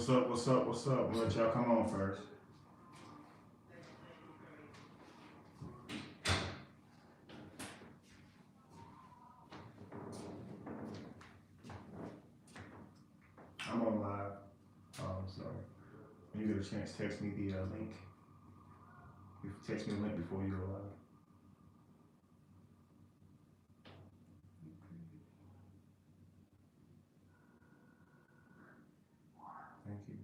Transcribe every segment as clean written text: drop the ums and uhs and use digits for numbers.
What's up? What's up? What's up? We'll let y'all come on first. I'm on live. So when you get a chance, text me the link. You text me the link before you go live. Thank you.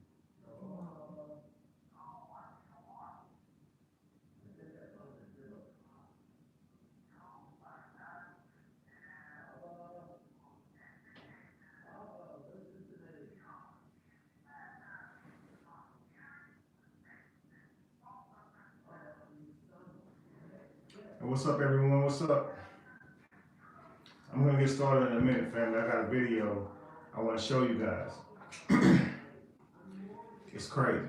And what's up, everyone? What's up? I'm gonna get started in a minute, family. I got a video I want to show you guys. It's crazy.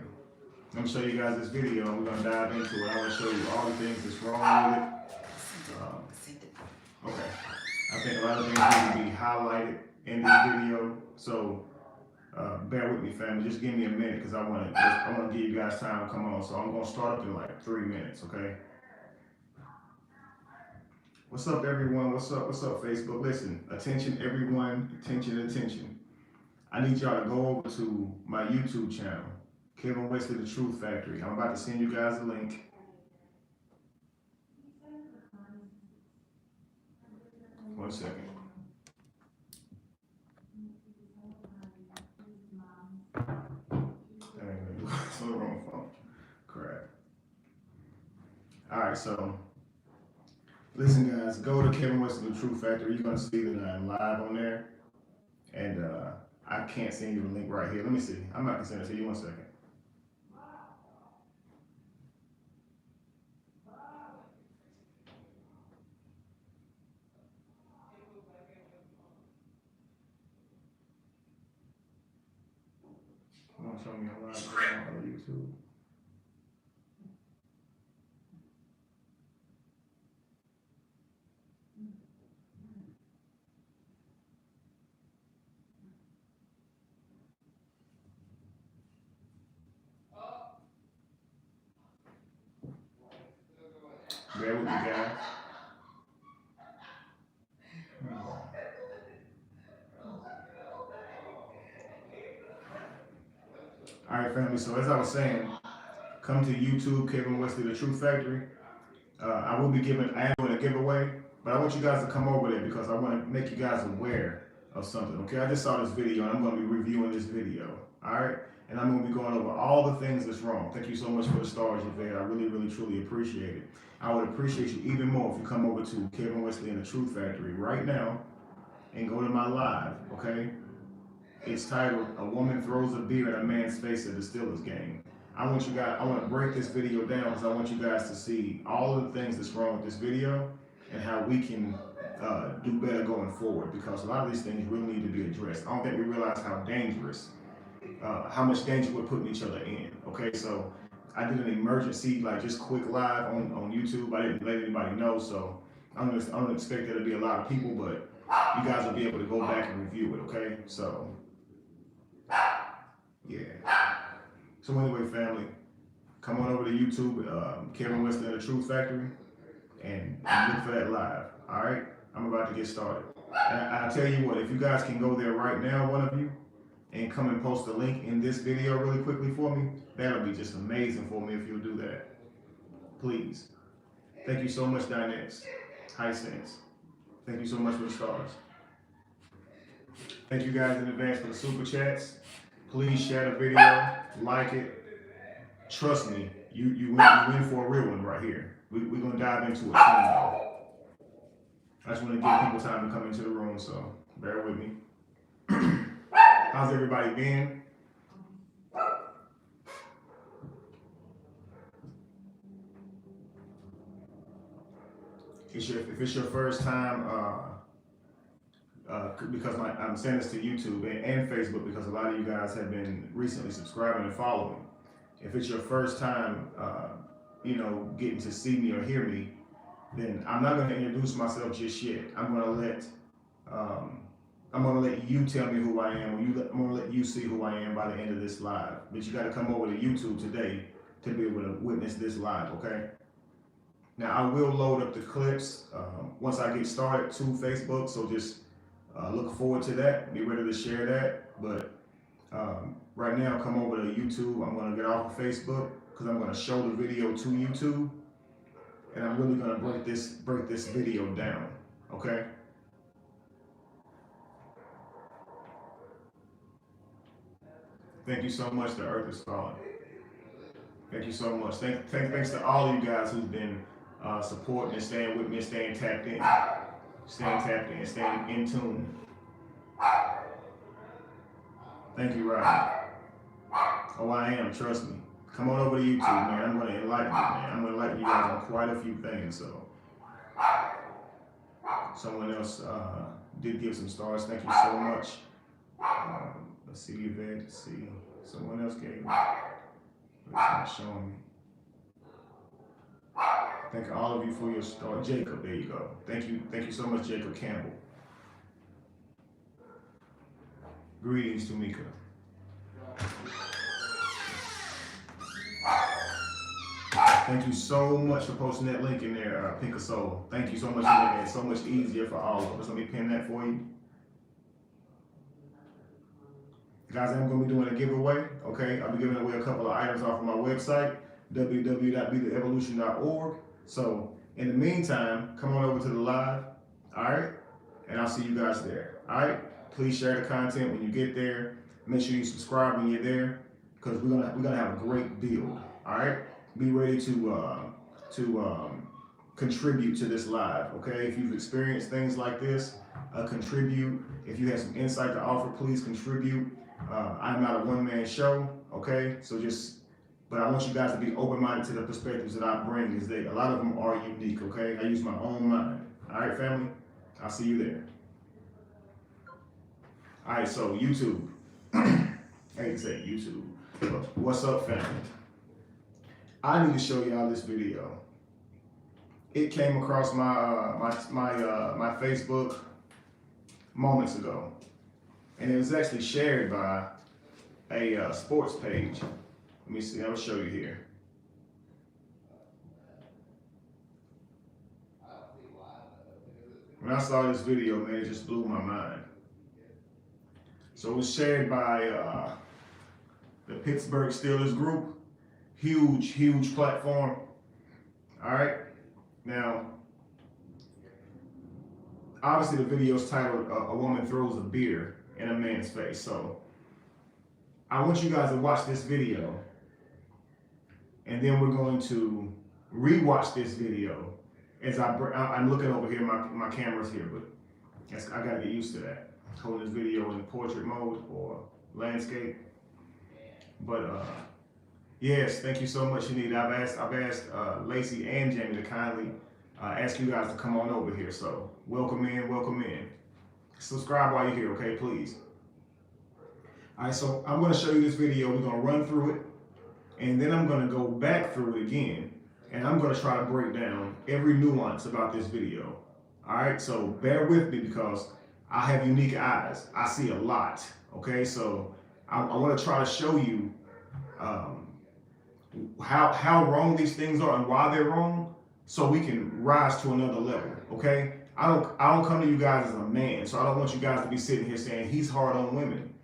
I'm gonna show you guys this video and we're gonna dive into it. I want to show you all the things that's wrong with it. Okay. I think a lot of things need to be highlighted in this video. So bear with me, family. Just give me a minute because I want to give you guys time to come on. So I'm gonna start up in like 3 minutes, okay? What's up, everyone? What's up? What's up, Facebook? Listen, attention, everyone. Attention, attention. I need y'all to go over to my YouTube channel, Kevin Wesley, The Truth Factory. I'm about to send you guys a link. One second. That ain't gonna do it. It's on the wrong phone. Correct. All right, so listen, guys. Go to Kevin Wesley, The Truth Factory. You're gonna see that I'm live on there, and I can't send you the link right here. Let me see. I'm about to send it to you. 1 second. You want to show me a live on YouTube? Bear with me, guys. All right, family. So as I was saying, come to YouTube, Kevin Wesley, The Truth Factory. I will be doing a giveaway, but I want you guys to come over there because I want to make you guys aware of something. Okay, I just saw this video and I'm going to be reviewing this video. All right, and I'm going to be going over all the things that's wrong. Thank you so much for the stars, Yvette. I really, really, truly appreciate it. I would appreciate you even more if you come over to Kevin Wesley and The Truth Factory right now and go to my live. Okay. It's titled, "A Woman Throws a Beer in a Man's Face at the Steelers Game." I want to break this video down because I want you guys to see all of the things that's wrong with this video and how we can do better going forward, because a lot of these things really need to be addressed. I don't think we realize how dangerous, how much danger we're putting each other in. Okay, so I did an emergency, like just quick live on YouTube. I didn't let anybody know, so I don't expect there to be a lot of people, but you guys will be able to go back and review it, okay? So, yeah. So anyway, family, come on over to YouTube, Kevin Wesley and The Truth Factory, and look for that live, all right? I'm about to get started. And I'll tell you what, if you guys can go there right now, one of you, and come and post a link in this video really quickly for me, that'll be just amazing for me if you'll do that. Please. Thank you so much, Dynex. High Sense. Thank you so much for the stars. Thank you guys in advance for the super chats. Please share the video, like it. Trust me, you win for a real one right here. We're gonna dive into it. I just want to give people time to come into the room, so bear with me. How's everybody been? If it's your first time, because I'm saying this to YouTube and Facebook, because a lot of you guys have been recently subscribing and following. If it's your first time, getting to see me or hear me, then I'm not going to introduce myself just yet. I'm going to let I'm gonna let you tell me who I am, I'm gonna let you see who I am by the end of this live. But you gotta come over to YouTube today to be able to witness this live, okay? Now I will load up the clips once I get started to Facebook, so just look forward to that. Be ready to share that. But right now, come over to YouTube. I'm gonna get off of Facebook because I'm gonna show the video to YouTube, and I'm really gonna break this video down, okay? Thank you so much. The earth is falling. Thank you so much. Thanks to all of you guys who've been supporting and staying with me, and staying tapped in, staying in tune. Thank you, Ryan. Oh, I am. Trust me. Come on over to YouTube, man. I'm going to enlighten you, man. I'm going to enlighten you guys on quite a few things. So, someone else did give some stars. Thank you so much. Let's see, Yvette. Let's see. Someone else gave me. It's not showing me. Thank all of you for your star. Jacob, there you go. Thank you so much, Jacob Campbell. Greetings, Tamika. Thank you so much for posting that link in there, Pink of Soul. Thank you so much for making it so much easier for all of us. Let me pin that for you. Guys, I'm going to be doing a giveaway, okay? I'll be giving away a couple of items off of my website, www.betheevolution.org. So, in the meantime, come on over to the live, all right? And I'll see you guys there, all right? Please share the content when you get there. Make sure you subscribe when you're there, because we're gonna have a great build, all right? Be ready to contribute to this live, okay? If you've experienced things like this, contribute. If you have some insight to offer, please contribute. I'm not a one-man show, okay? But I want you guys to be open-minded to the perspectives that I bring, is that a lot of them are unique, okay? I use my own mind. All right, family? I'll see you there. All right, so YouTube. I hate to say YouTube. But what's up, family? I need to show y'all this video. It came across my Facebook moments ago. And it was actually shared by a sports page. Let me see, I'll show you here. When I saw this video, man, it just blew my mind. So it was shared by the Pittsburgh Steelers group. Huge platform. All right. Now, obviously the video is titled "A Woman Throws a Beer in a Man's Face." So I want you guys to watch this video, and then we're going to rewatch this video as I'm looking over here. My camera's here, but I gotta get used to that. Holding this video in portrait mode or landscape. But yes, thank you so much, Shanita. I've asked Lacey and Jamie to kindly ask you guys to come on over here. So welcome in. Subscribe while you're here, okay, please. All right, so I'm going to show you this video. We're going to run through it, and then I'm going to go back through it again, and I'm going to try to break down every nuance about this video. All right, so bear with me because I have unique eyes. I see a lot, okay? So I want to try to show you how wrong these things are and why they're wrong, so we can rise to another level, okay? I don't come to you guys as a man, so I don't want you guys to be sitting here saying he's hard on women,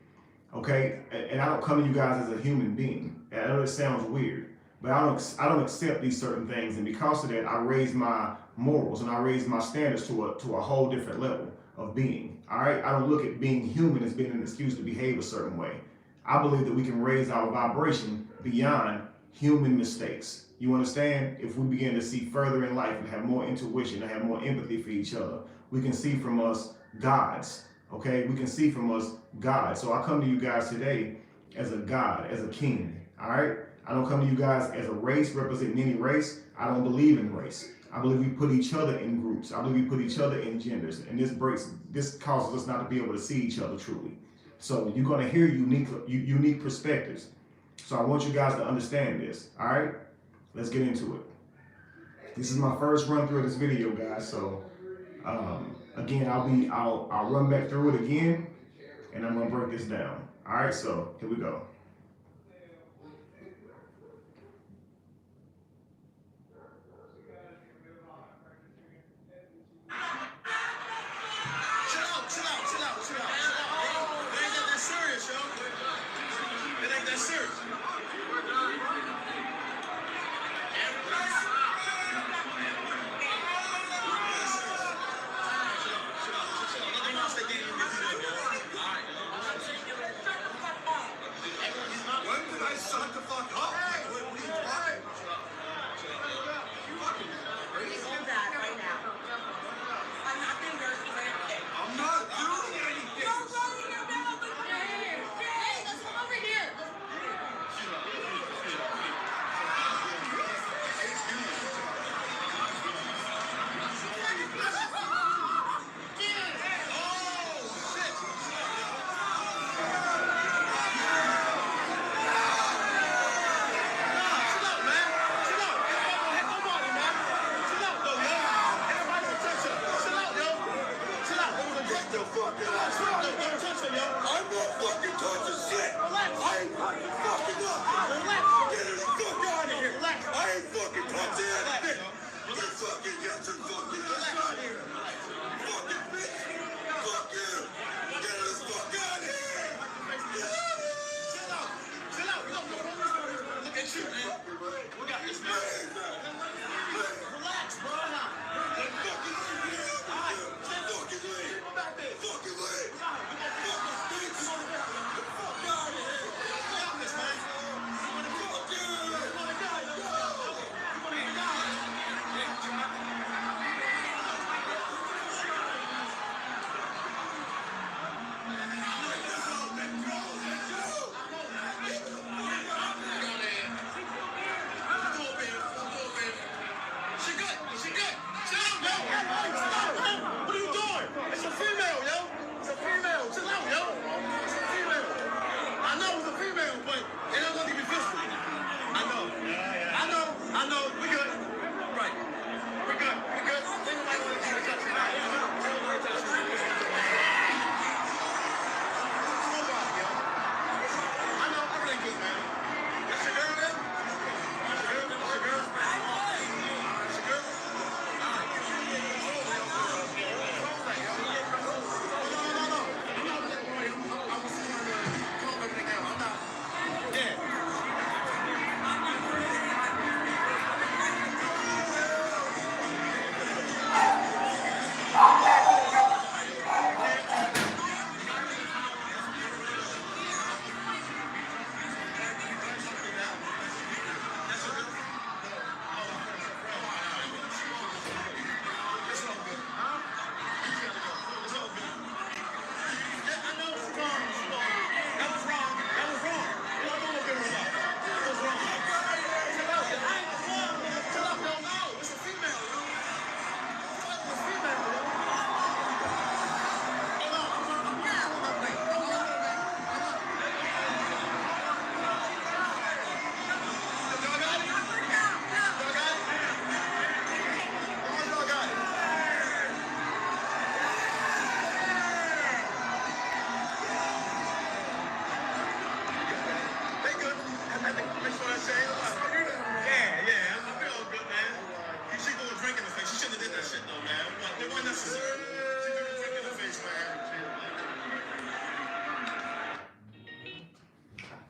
okay? And I don't come to you guys as a human being. I know it sounds weird, but I don't accept these certain things, and because of that, I raise my morals and I raise my standards to a whole different level of being. All right, I don't look at being human as being an excuse to behave a certain way. I believe that we can raise our vibration beyond human mistakes. You understand? If we begin to see further in life and have more intuition and have more empathy for each other, we can see from us gods, okay? We can see from us God. So I come to you guys today as a God, as a king, all right? I don't come to you guys as a race, representing any race. I don't believe in race. I believe we put each other in groups. I believe we put each other in genders. And this causes us not to be able to see each other truly. So you're going to hear unique perspectives. So I want you guys to understand this, all right? Let's get into it. This is my first run through of this video, guys, so Again, I'll run back through it again, and I'm gonna break this down. All right, so here we go.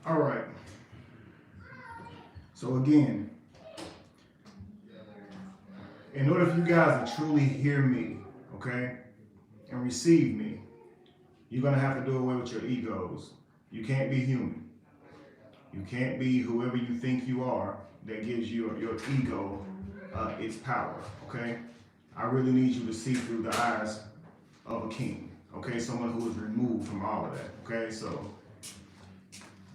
All right. So again, in order for you guys to truly hear me, okay, and receive me, you're gonna have to do away with your egos. You can't be human. You can't be whoever you think you are. That gives your ego its power. Okay. I really need you to see through the eyes of a king. Okay, someone who is removed from all of that. Okay, so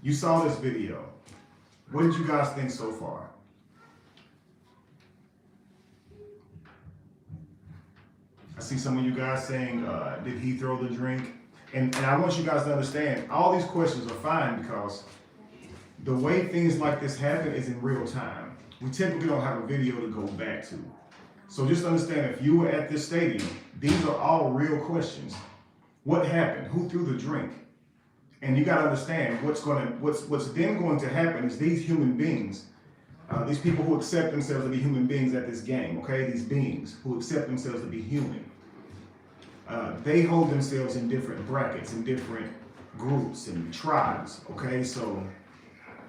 you saw this video. What did you guys think so far? I see some of you guys saying, did he throw the drink? And I want you guys to understand, all these questions are fine because the way things like this happen is in real time. We typically don't have a video to go back to. So just understand, if you were at this stadium, these are all real questions. What happened? Who threw the drink? And you got to understand what's then going to happen is these human beings, these people who accept themselves to be human beings at this game, okay? These beings who accept themselves to be human, they hold themselves in different brackets, in different groups and tribes, okay? So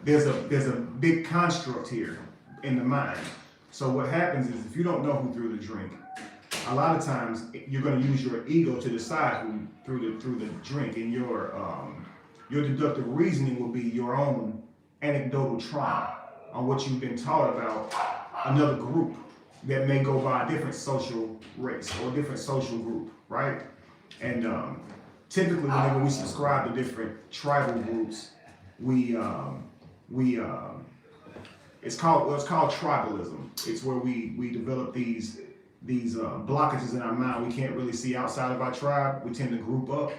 there's a big construct here in the mind. So what happens is, if you don't know who threw the drink, a lot of times you're going to use your ego to decide who threw the drink, and your deductive reasoning will be your own anecdotal trauma on what you've been taught about another group that may go by a different social race or a different social group, right? And typically, whenever we subscribe to different tribal groups, it's called tribalism. It's where we develop these blockages in our mind. We can't really see outside of our tribe. We tend to group up,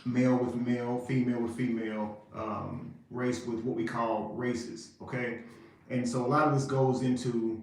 male with male, female with female, race with what we call races, okay? And so a lot of this goes into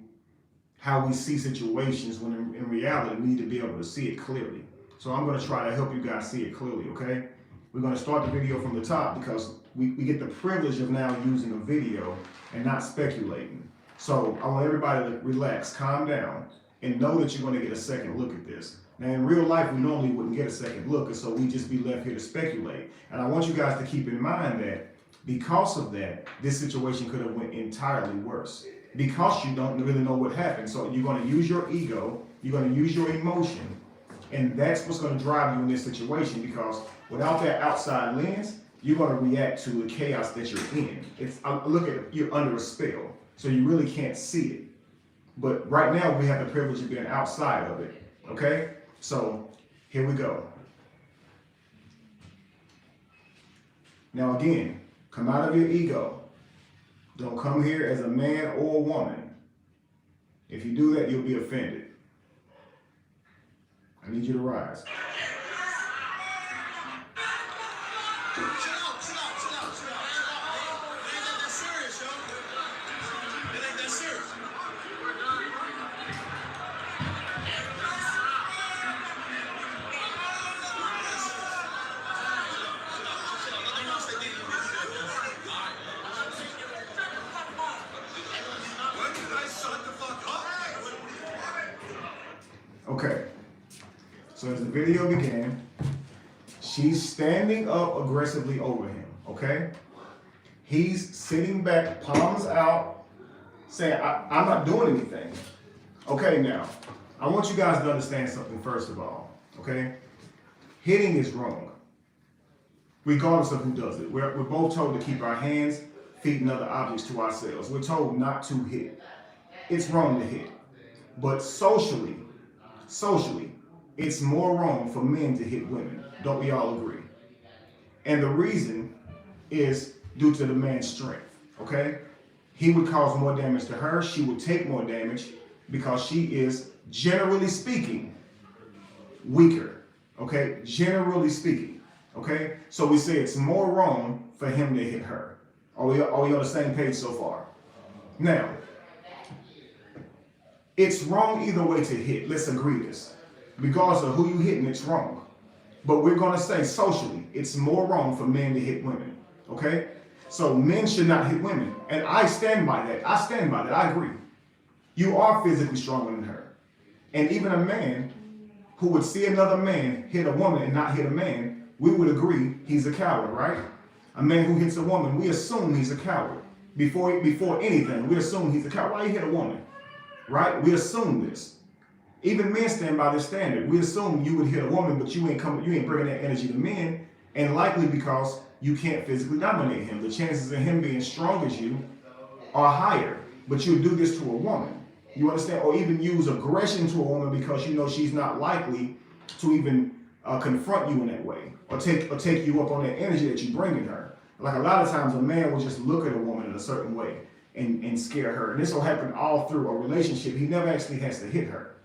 how we see situations, when in reality we need to be able to see it clearly. So I'm going to try to help you guys see it clearly, okay? We're going to start the video from the top, because we get the privilege of now using a video and not speculating. So I want everybody to relax, calm down, and know that you're going to get a second look at this. Now, in real life, we normally wouldn't get a second look, and so we just be left here to speculate. And I want you guys to keep in mind that because of that, this situation could have went entirely worse, because you don't really know what happened. So you're going to use your ego, you're going to use your emotion, and that's what's going to drive you in this situation, because without that outside lens, you're going to react to the chaos that you're in. Look at it, you're under a spell, so you really can't see it. But right now, we have the privilege of being outside of it, okay? So here we go. Now again, come out of your ego. Don't come here as a man or a woman. If you do that, you'll be offended. I need you to rise. Okay, so as the video began, she's standing up aggressively over him, okay? He's sitting back, palms out, saying, I'm not doing anything. Okay, now, I want you guys to understand something first of all, okay? Hitting is wrong, regardless of who does it. We're both told to keep our hands, feet, and other objects to ourselves. We're told not to hit. It's wrong to hit. But socially, it's more wrong for men to hit women. Don't we all agree? And the reason is due to the man's strength, okay? He would cause more damage to her. She would take more damage because she is, generally speaking, weaker, okay? Generally speaking, okay? So we say it's more wrong for him to hit her. Are we on the same page so far? Now, it's wrong either way to hit. Let's agree this. Regardless of who you hitting, it's wrong. But we're going to say socially, it's more wrong for men to hit women. Okay? So men should not hit women. And I stand by that. I stand by that. I agree. You are physically stronger than her. And even a man who would see another man hit a woman and not hit a man, we would agree he's a coward, right? A man who hits a woman, we assume he's a coward. Before anything, we assume he's a coward. Why you hit a woman? Right? We assume this. Even men stand by this standard. We assume you would hit a woman, but you ain't bringing that energy to men, and likely because you can't physically dominate him. The chances of him being strong as you are higher, but you would do this to a woman. You understand? Or even use aggression to a woman because you know she's not likely to even confront you in that way, or take you up on that energy that you bring in her. Like a lot of times a man will just look at a woman in a certain way and scare her. And this will happen all through a relationship. He never actually has to hit her.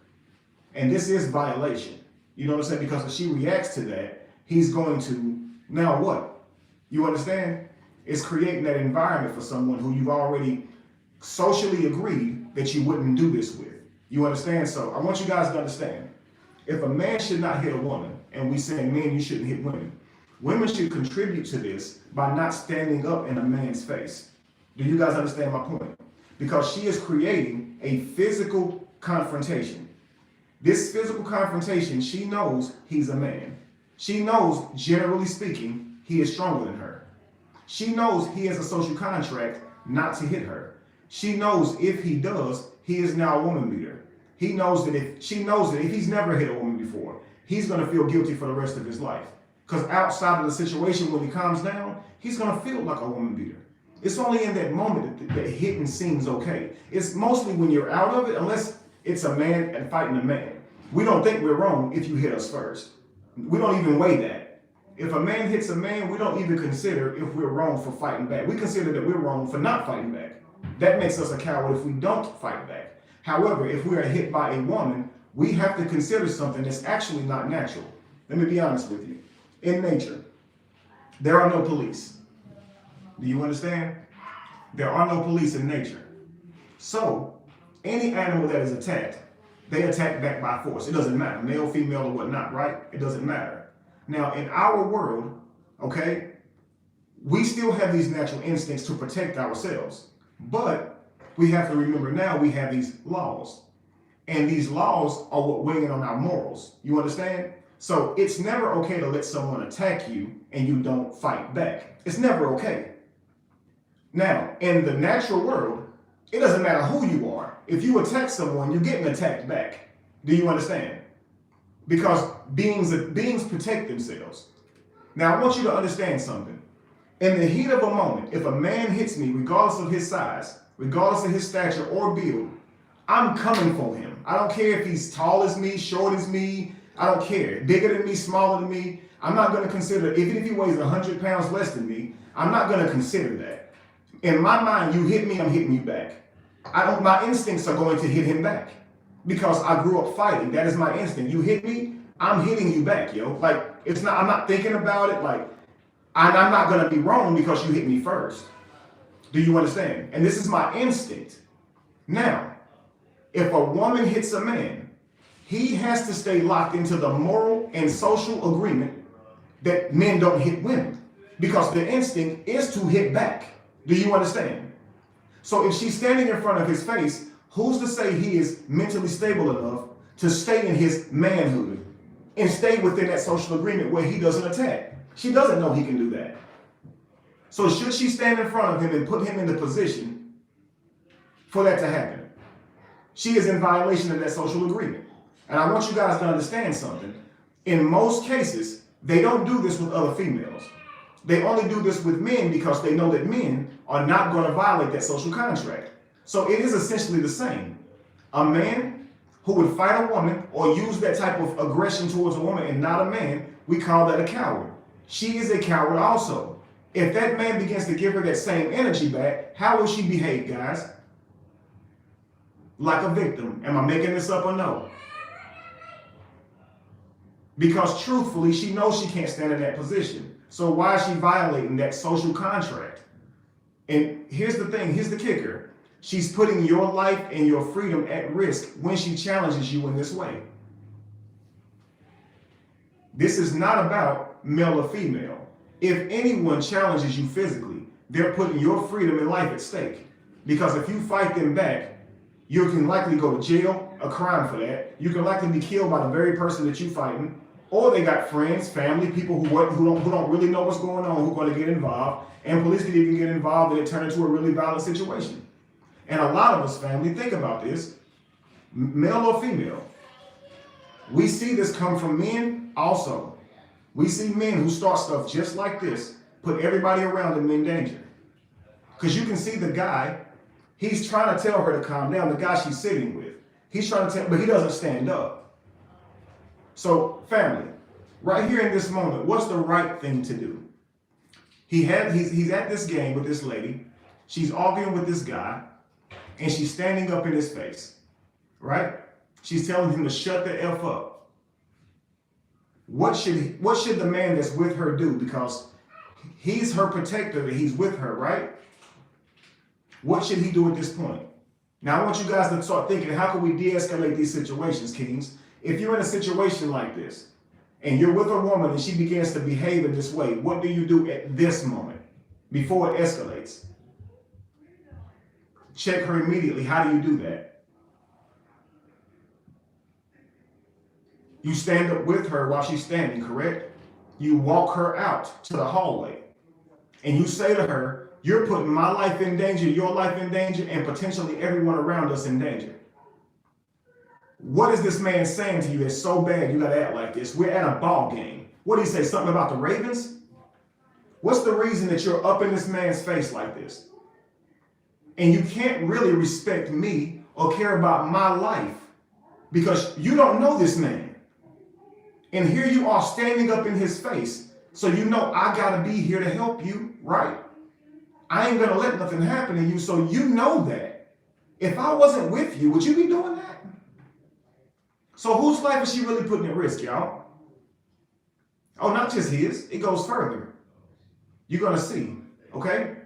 And this is violation. You know what I'm saying? Because if she reacts to that, he's going to, now what? You understand? It's creating that environment for someone who you've already socially agreed that you wouldn't do this with. You understand? So I want you guys to understand, if a man should not hit a woman, and we say, men, you shouldn't hit women, women should contribute to this by not standing up in a man's face. Do you guys understand my point? Because she is creating a physical confrontation. This physical confrontation, she knows he's a man. She knows, generally speaking, he is stronger than her. She knows he has a social contract not to hit her. She knows if he does, he is now a woman beater. She knows that if he's never hit a woman before, he's going to feel guilty for the rest of his life. Because outside of the situation, when he calms down, he's going to feel like a woman beater. It's only in that moment that hitting seems okay. It's mostly when you're out of it, unless it's a man and fighting a man. We don't think we're wrong if you hit us first. We don't even weigh that. If a man hits a man, we don't even consider if we're wrong for fighting back. We consider that we're wrong for not fighting back. That makes us a coward if we don't fight back. However, if we are hit by a woman, we have to consider something that's actually not natural. Let me be honest with you. In nature, there are no police. Do you understand? There are no police in nature. So, any animal that is attacked, they attack back by force. It doesn't matter, male, female, or whatnot, right? It doesn't matter. Now, in our world, okay, we still have these natural instincts to protect ourselves. But we have to remember now we have these laws. And these laws are what weigh in on our morals. You understand? So it's never okay to let someone attack you and you don't fight back. It's never okay. Now, in the natural world, it doesn't matter who you are. If you attack someone, you're getting attacked back. Do you understand? Because beings protect themselves. Now, I want you to understand something. In the heat of a moment, if a man hits me, regardless of his size, regardless of his stature or build, I'm coming for him. I don't care if he's tall as me, short as me. I don't care. Bigger than me, smaller than me. I'm not going to consider, even if he weighs 100 pounds less than me, I'm not going to consider that. In my mind, you hit me, I'm hitting you back. My instincts are going to hit him back because I grew up fighting. That is my instinct. You hit me, I'm hitting you back, yo. Like, I'm not thinking about it. Like, I'm not going to be wrong because you hit me first. Do you understand? And this is my instinct. Now, if a woman hits a man, he has to stay locked into the moral and social agreement that men don't hit women because the instinct is to hit back. Do you understand? So if she's standing in front of his face, who's to say he is mentally stable enough to stay in his manhood and stay within that social agreement where he doesn't attack? She doesn't know he can do that. So should she stand in front of him and put him in the position for that to happen? She is in violation of that social agreement. And I want you guys to understand something. In most cases, they don't do this with other females. They only do this with men because they know that men are not going to violate that social contract. So it is essentially the same. A man who would fight a woman or use that type of aggression towards a woman and not a man, we call that a coward. She is a coward also. If that man begins to give her that same energy back, how will she behave, guys? Like a victim. Am I making this up or no? Because truthfully, she knows she can't stand in that position. So why is she violating that social contract? And here's the thing, here's the kicker. She's putting your life and your freedom at risk when she challenges you in this way. This is not about male or female. If anyone challenges you physically, they're putting your freedom and life at stake. Because if you fight them back, you can likely go to jail, a crime for that. You can likely be killed by the very person that you're fighting. Or they got friends, family, people who don't really know what's going on, who are going to get involved. And police can even get involved and it turn into a really violent situation. And a lot of us, family, think about this, male or female. We see this come from men also. We see men who start stuff just like this, put everybody around them in danger. Because you can see the guy, he's trying to tell her to calm down, the guy she's sitting with. He's trying to tell, but he doesn't stand up. So, family, right here in this moment, what's the right thing to do? He's at this game with this lady. She's arguing with this guy, and she's standing up in his face, right? She's telling him to shut the F up. What should the man that's with her do? Because he's her protector, he's with her, right? What should he do at this point? Now, I want you guys to start thinking, how can we de-escalate these situations, kings? If you're in a situation like this, and you're with a woman and she begins to behave in this way, what do you do at this moment before it escalates? Check her immediately. How do you do that? You stand up with her while she's standing, correct? You walk her out to the hallway and you say to her, you're putting my life in danger, your life in danger, and potentially everyone around us in danger. What is this man saying to you that's so bad you gotta act like this? We're at a ball game. What did he say? Something about the Ravens? What's the reason that you're up in this man's face like this? And you can't really respect me or care about my life because you don't know this man. And here you are standing up in his face. So you know I gotta be here to help you, right? I ain't gonna let nothing happen to you, so you know that. If I wasn't with you, would you be doing that? So whose life is she really putting at risk, y'all? Oh, not just his. It goes further. You're gonna see, okay?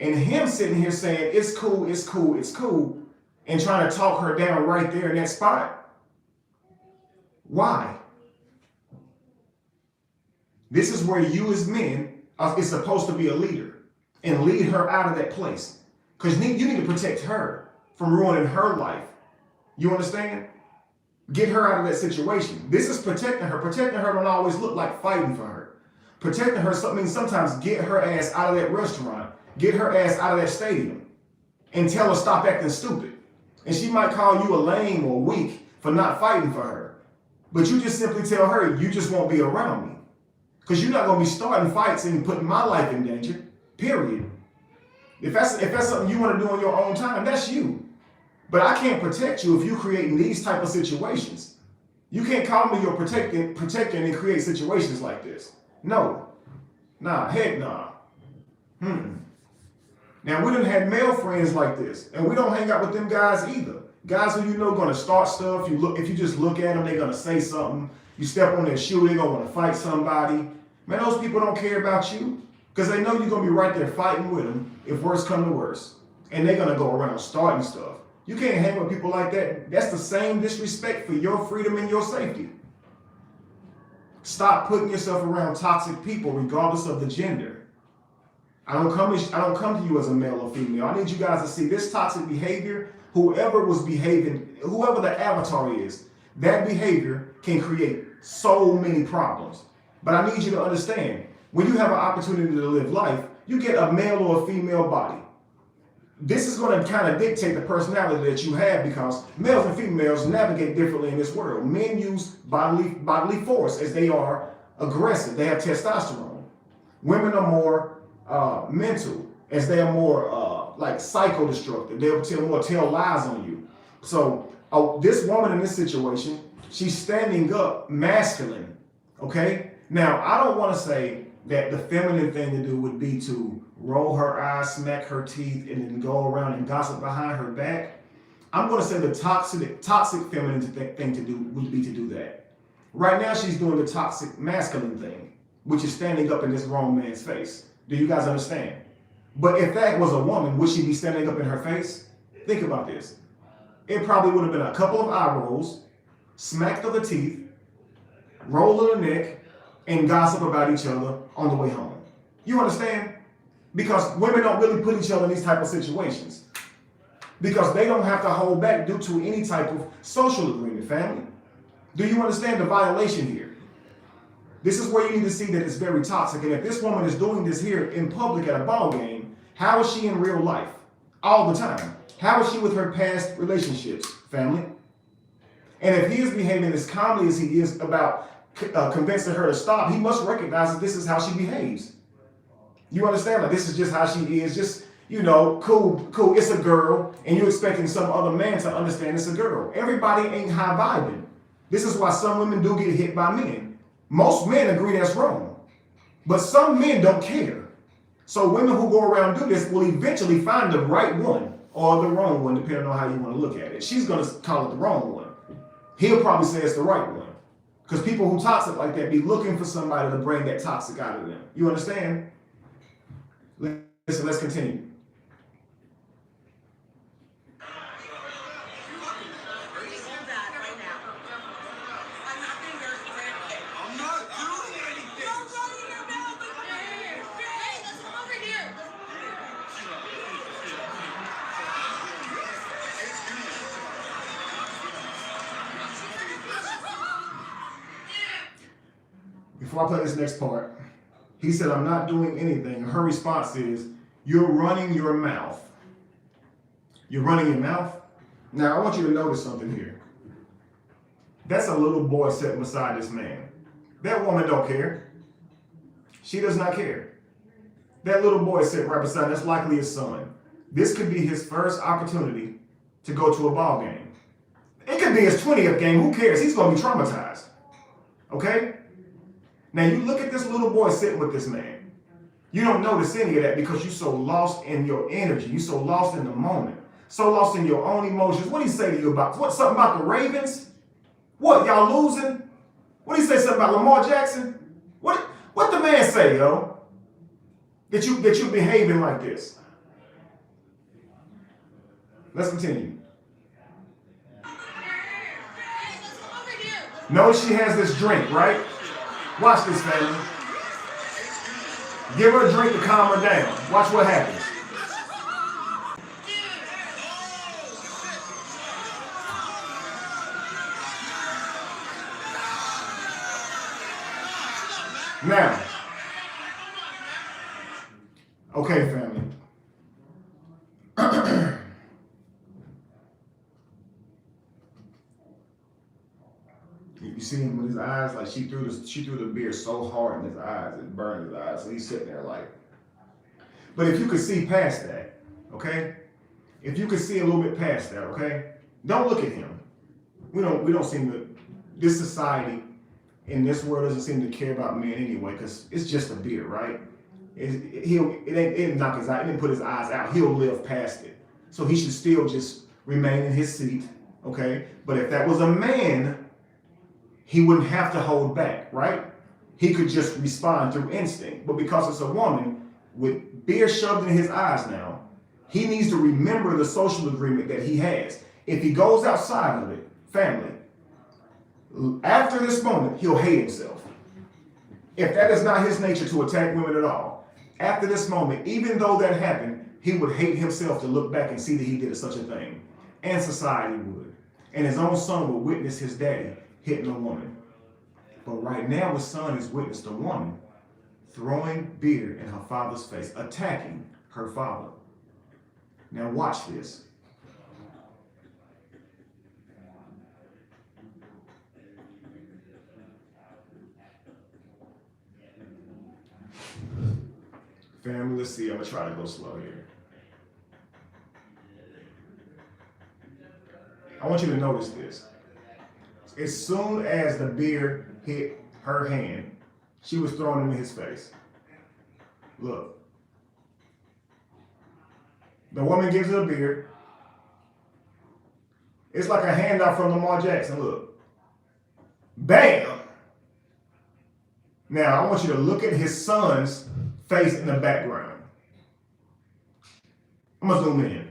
And him sitting here saying, it's cool, it's cool, it's cool, and trying to talk her down right there in that spot. Why? This is where you as men is supposed to be a leader and lead her out of that place. Because you need to protect her from ruining her life. You understand? Get her out of that situation. This is protecting her. Protecting her don't always look like fighting for her. Protecting her means sometimes get her ass out of that restaurant, get her ass out of that stadium, and tell her stop acting stupid. And she might call you a lame or weak for not fighting for her. But you just simply tell her, you just won't be around me. Because you're not going to be starting fights and putting my life in danger, period. If that's something you want to do on your own time, that's you. But I can't protect you if you're creating these type of situations. You can't call me your protector and create situations like this. No. Nah, heck nah. Now, we done had male friends like this, and we don't hang out with them guys either. Guys who you know going to start stuff. If you just look at them, they're going to say something. You step on their shoe, they're going to want to fight somebody. Man, those people don't care about you because they know you're going to be right there fighting with them if worse come to worse. And they're going to go around starting stuff. You can't hang with people like that. That's the same disrespect for your freedom and your safety. Stop putting yourself around toxic people regardless of the gender. I don't come to you as a male or female. I need you guys to see this toxic behavior. Whoever was behaving, whoever the avatar is, that behavior can create so many problems. But I need you to understand, when you have an opportunity to live life, you get a male or a female body. This is going to kind of dictate the personality that you have because males and females navigate differently in this world. Men use bodily force as they are aggressive. They have testosterone. Women are more mental as they are more like psychodestructive. They'll tell lies on you. So this woman in this situation, she's standing up masculine. Okay? Now, I don't want to say that the feminine thing to do would be to roll her eyes, smack her teeth, and then go around and gossip behind her back. I'm going to say the toxic feminine thing to do would be to do that. Right now, she's doing the toxic masculine thing, which is standing up in this grown man's face. Do you guys understand? But if that was a woman, would she be standing up in her face? Think about this. It probably would have been a couple of eye rolls, smack of the teeth, roll of the neck, and gossip about each other on the way home. You understand? Because women don't really put each other in these type of situations. Because they don't have to hold back due to any type of social agreement, family. Do you understand the violation here? This is where you need to see that it's very toxic. And if this woman is doing this here in public at a ball game, how is she in real life? All the time. How is she with her past relationships, family? And if he is behaving as calmly as he is about convincing her to stop, he must recognize that this is how she behaves. You understand? Like, this is just how she is. Just, cool. It's a girl. And you're expecting some other man to understand it's a girl. Everybody ain't high vibing. This is why some women do get hit by men. Most men agree that's wrong. But some men don't care. So women who go around do this will eventually find the right one or the wrong one, depending on how you want to look at it. She's going to call it the wrong one. He'll probably say it's the right one. Because people who toxic like that be looking for somebody to bring that toxic out of them. You understand? Listen, let's continue. Before I play this next part, he said, I'm not doing anything. Her response is, you're running your mouth. You're running your mouth? Now, I want you to notice something here. That's a little boy sitting beside this man. That woman don't care. She does not care. That little boy sitting right beside, that's likely his son. This could be his first opportunity to go to a ball game. It could be his 20th game. Who cares? He's going to be traumatized. Okay? Now, you look at this little boy sitting with this man. You don't notice any of that because you're so lost in your energy. You're so lost in the moment. So lost in your own emotions. What did he say to you about? What, something about the Ravens? What, y'all losing? What did he say, something about Lamar Jackson? What the man say, yo? That you behaving like this? Let's continue. Notice she has this drink, right? Watch this, family. Give her a drink to calm her down. Watch what happens. Now, okay, family. You see him with his eyes, like she threw the beer so hard in his eyes, it burned his eyes. So he's sitting there like. But if you could see past that, okay? If you could see a little bit past that, okay? Don't look at him. We don't seem to. This society in this world doesn't seem to care about men anyway, because it's just a beer, right? It didn't knock his eye, it didn't put his eyes out. He'll live past it. So he should still just remain in his seat, okay? But if that was a man, he wouldn't have to hold back, right? He could just respond through instinct. But because it's a woman with beer shoved in his eyes now, he needs to remember the social agreement that he has. If he goes outside of it, family, after this moment, he'll hate himself. If that is not his nature to attack women at all, after this moment, even though that happened, he would hate himself to look back and see that he did such a thing. And society would. And his own son would witness his daddy hitting a woman. But right now, his son has witnessed a woman throwing beer in her father's face, attacking her father. Now watch this. Family, let's see. I'm going to try to go slow here. I want you to notice this. As soon as the beer hit her hand, she was throwing it in his face. Look. The woman gives her a beer. It's like a handout from Lamar Jackson. Look. Bam! Now, I want you to look at his son's face in the background. I'm going to zoom in.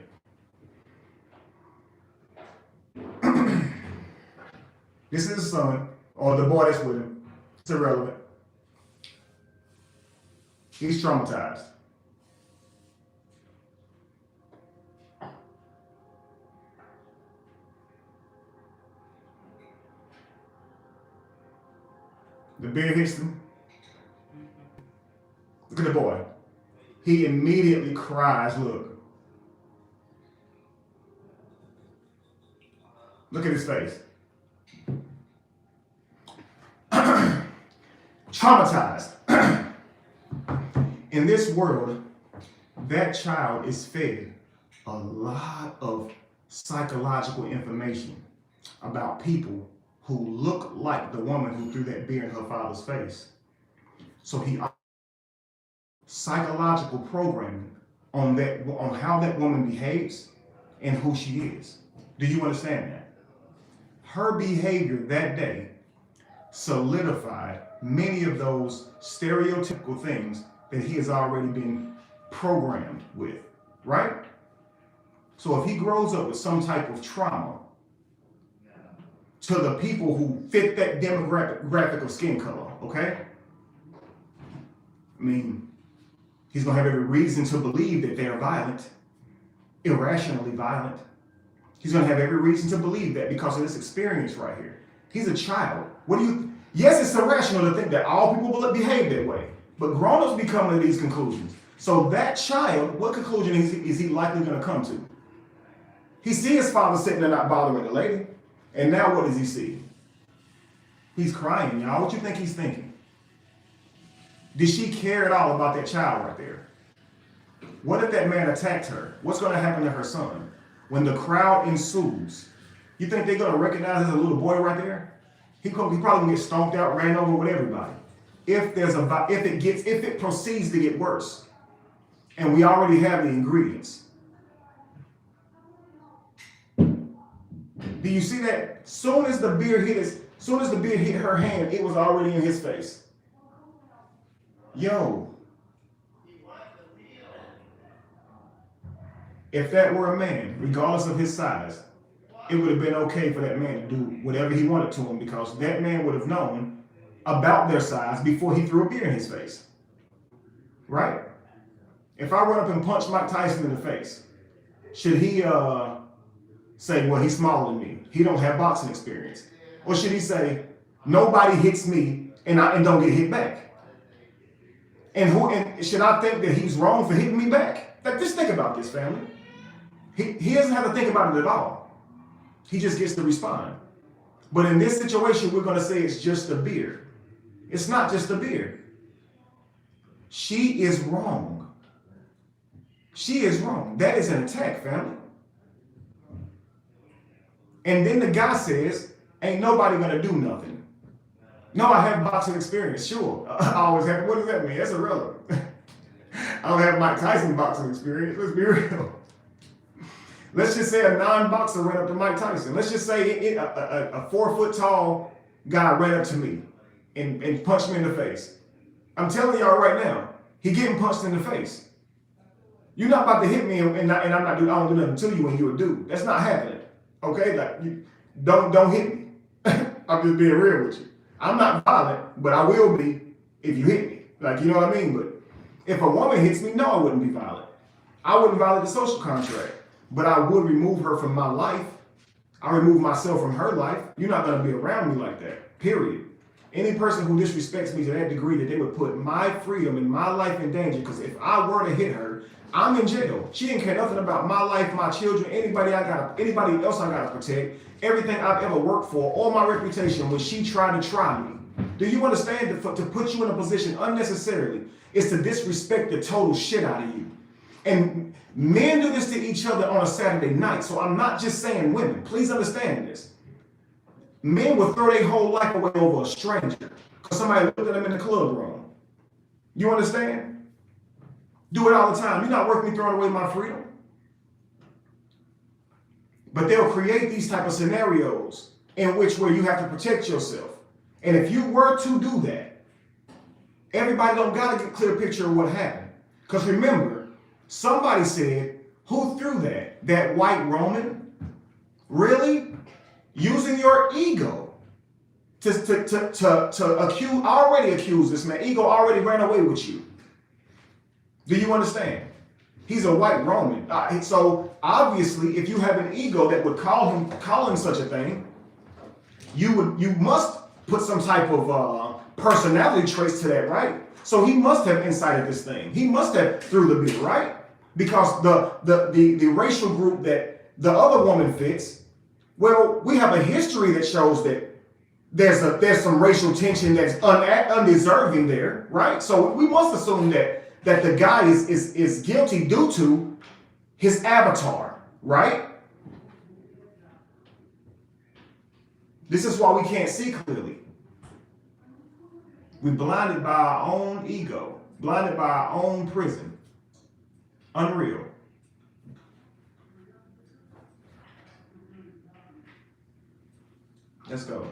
This is his son, or the boy that's with him. It's irrelevant. He's traumatized. The beer hits him. Look at the boy. He immediately cries, look. Look at his face. Traumatized. In this world, that child is fed a lot of psychological information about people who look like the woman who threw that beer in her father's face. So he psychological programming on how that woman behaves and who she is. Do you understand that? Her behavior that day solidified many of those stereotypical things that he has already been programmed with, right? So if he grows up with some type of trauma to the people who fit that demographic of skin color, okay? I mean, he's going to have every reason to believe that they're violent, irrationally violent. He's going to have every reason to believe that because of this experience right here. He's a child. Yes, it's irrational to think that all people will behave that way, but grown-ups be coming to these conclusions. So that child, what conclusion is he likely going to come to? He sees his father sitting there not bothering the lady, and now what does he see? He's crying, y'all. What you think he's thinking? Did she care at all about that child right there? What if that man attacked her? What's going to happen to her son? When the crowd ensues, you think they're going to recognize as a little boy right there? He probably gonna get stomped out, ran over with everybody. If it proceeds to get worse, and we already have the ingredients. Do you see that? Soon as the beer hit her hand, it was already in his face. Yo. If that were a man, regardless of his size, it would have been okay for that man to do whatever he wanted to him, because that man would have known about their size before he threw a beer in his face. Right? If I run up and punch Mike Tyson in the face, should he say, well, he's smaller than me, he don't have boxing experience? Or should he say, nobody hits me and don't get hit back? And should I think that he's wrong for hitting me back? Like, just think about this, family. He doesn't have to think about it at all. He just gets to respond. But in this situation, we're going to say it's just a beer. It's not just a beer. She is wrong. She is wrong. That is an attack, family. And then the guy says, ain't nobody going to do nothing. No, I have boxing experience. Sure. I always have. What does that mean? That's irrelevant. I don't have Mike Tyson boxing experience. Let's be real. Let's just say a non-boxer ran up to Mike Tyson. Let's just say a 4-foot-tall guy ran up to me and punched me in the face. I'm telling y'all right now, he getting punched in the face. You're not about to hit me and I don't do nothing to you when you're a dude. That's not happening. Okay? Like, don't hit me. I'm just being real with you. I'm not violent, but I will be if you hit me. Like, you know what I mean? But if a woman hits me, no, I wouldn't be violent. I wouldn't violate the social contract. But I would remove her from my life. I remove myself from her life. You're not going to be around me like that, period. Any person who disrespects me to that degree that they would put my freedom and my life in danger, because if I were to hit her, I'm in jail. She didn't care nothing about my life, my children, anybody else I gotta protect, everything I've ever worked for, or my reputation when she tried to try me. Do you understand that to put you in a position unnecessarily is to disrespect the total shit out of you? And men do this to each other on a Saturday night. So I'm not just saying women. Please understand this. Men will throw their whole life away over a stranger because somebody looked at them in the club room. You understand? Do it all the time. You're not worth me throwing away my freedom. But they'll create these type of scenarios in which where you have to protect yourself. And if you were to do that, everybody don't got to get a clear picture of what happened. Because remember, somebody said, who threw that? That white Roman? Really? Using your ego to already accuse this man. Ego already ran away with you. Do you understand? He's a white Roman. So obviously, if you have an ego that would call him such a thing, you must put some type of personality traits to that, right? So he must have incited this thing. He must have threw the beer, right? Because the racial group that the other woman fits, well, we have a history that shows that there's some racial tension that's undeserving there, right? So we must assume that the guy is guilty due to his avatar, right? This is why we can't see clearly. We're blinded by our own ego, blinded by our own prison. Unreal. Let's go.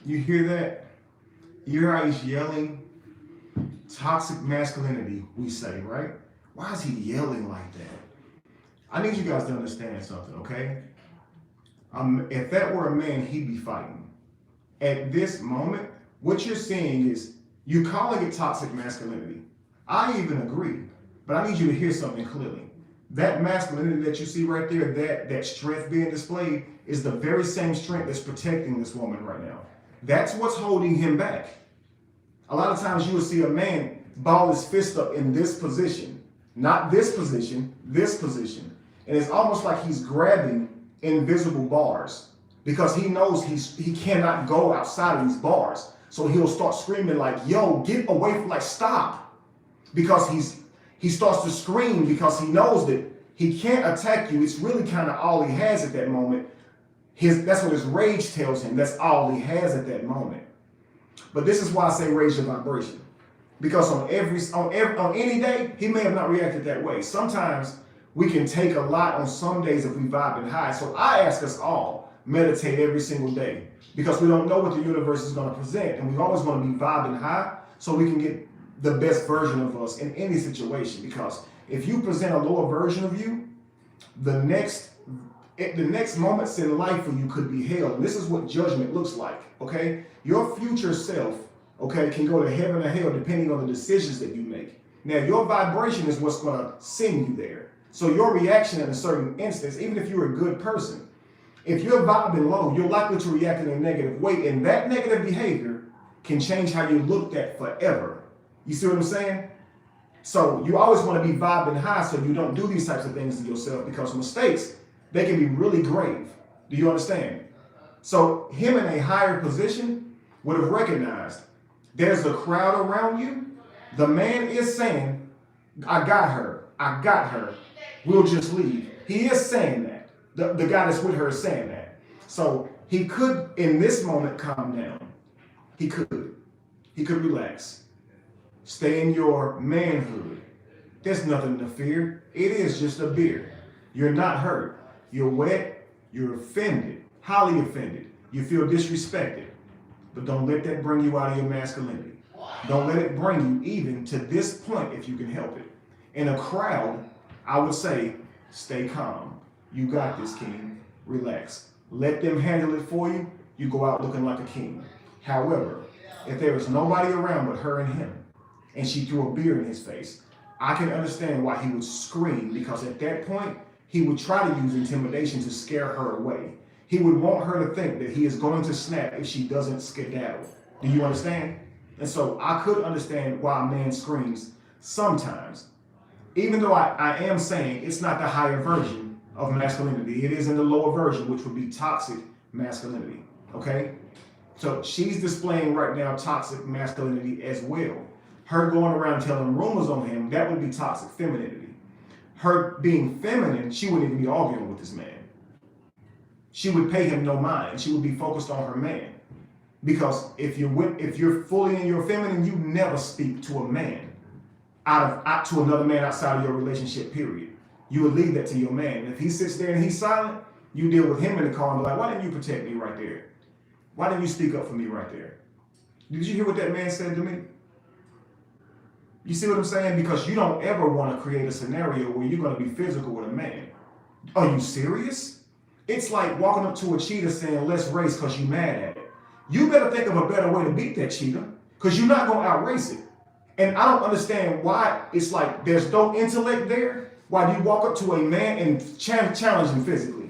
You hear that? You hear how he's yelling? Toxic masculinity, we say, right? Why is he yelling like that? I need you guys to understand something, okay? If that were a man, he'd be fighting. At this moment, what you're seeing is you're calling it toxic masculinity. I even agree, but I need you to hear something clearly. That masculinity that you see right there, that strength being displayed, is the very same strength that's protecting this woman right now. That's what's holding him back. A lot of times you will see a man ball his fist up in this position, not this position, this position. And it's almost like he's grabbing invisible bars because he knows he cannot go outside of these bars. So he'll start screaming like, yo, get away from, like, stop. Because he starts to scream because he knows that he can't attack you. It's really kind of all he has at that moment. That's what his rage tells him. That's all he has at that moment. But this is why I say raise your vibration. Because on any day, he may have not reacted that way. Sometimes we can take a lot on some days if we vibing high. So I ask us all, meditate every single day. Because we don't know what the universe is going to present. And we always want to be vibing high so we can get the best version of us in any situation. Because if you present a lower version of you, the next moments in life for you could be hell. And this is what judgment looks like, okay? Your future self, okay, can go to heaven or hell depending on the decisions that you make. Now, your vibration is what's going to send you there. So your reaction in a certain instance, even if you're a good person, if you're vibing low, you're likely to react in a negative way. And that negative behavior can change how you're looked at forever. You see what I'm saying? So you always want to be vibing high so you don't do these types of things to yourself, because mistakes, they can be really grave. Do you understand? So him in a higher position would have recognized there's a crowd around you. The man is saying, I got her. We'll just leave. He is saying that. The guy that's with her is saying that. So he could, in this moment, calm down. He could relax. Stay in your manhood. There's nothing to fear. It is just a beer. You're not hurt. You're wet. You're offended. Highly offended. You feel disrespected. But don't let that bring you out of your masculinity. Don't let it bring you even to this point if you can help it. In a crowd, I would say, stay calm. You got this, king. Relax. Let them handle it for you. You go out looking like a king. However, if there is nobody around but her and him, and she threw a beer in his face, I can understand why he would scream, because at that point, he would try to use intimidation to scare her away. He would want her to think that he is going to snap if she doesn't skedaddle. Do you understand? And so I could understand why a man screams sometimes, even though I am saying it's not the higher version of masculinity. It is in the lower version, which would be toxic masculinity. Okay? So she's displaying right now toxic masculinity as well. Her going around telling rumors on him, that would be toxic femininity. Her being feminine, she wouldn't even be arguing with this man. She would pay him no mind. She would be focused on her man. Because if you're fully in your feminine, you never speak to a man to another man outside of your relationship, period. You would leave that to your man. And if he sits there and he's silent, you deal with him in the car and be like, why didn't you protect me right there? Why didn't you speak up for me right there? Did you hear what that man said to me? You see what I'm saying? Because you don't ever want to create a scenario where you're going to be physical with a man. Are you serious? It's like walking up to a cheetah saying, let's race because you're mad at it. You better think of a better way to beat that cheetah, because you're not going to outrace it. And I don't understand why it's like there's no intellect there. Why do you walk up to a man and challenge him physically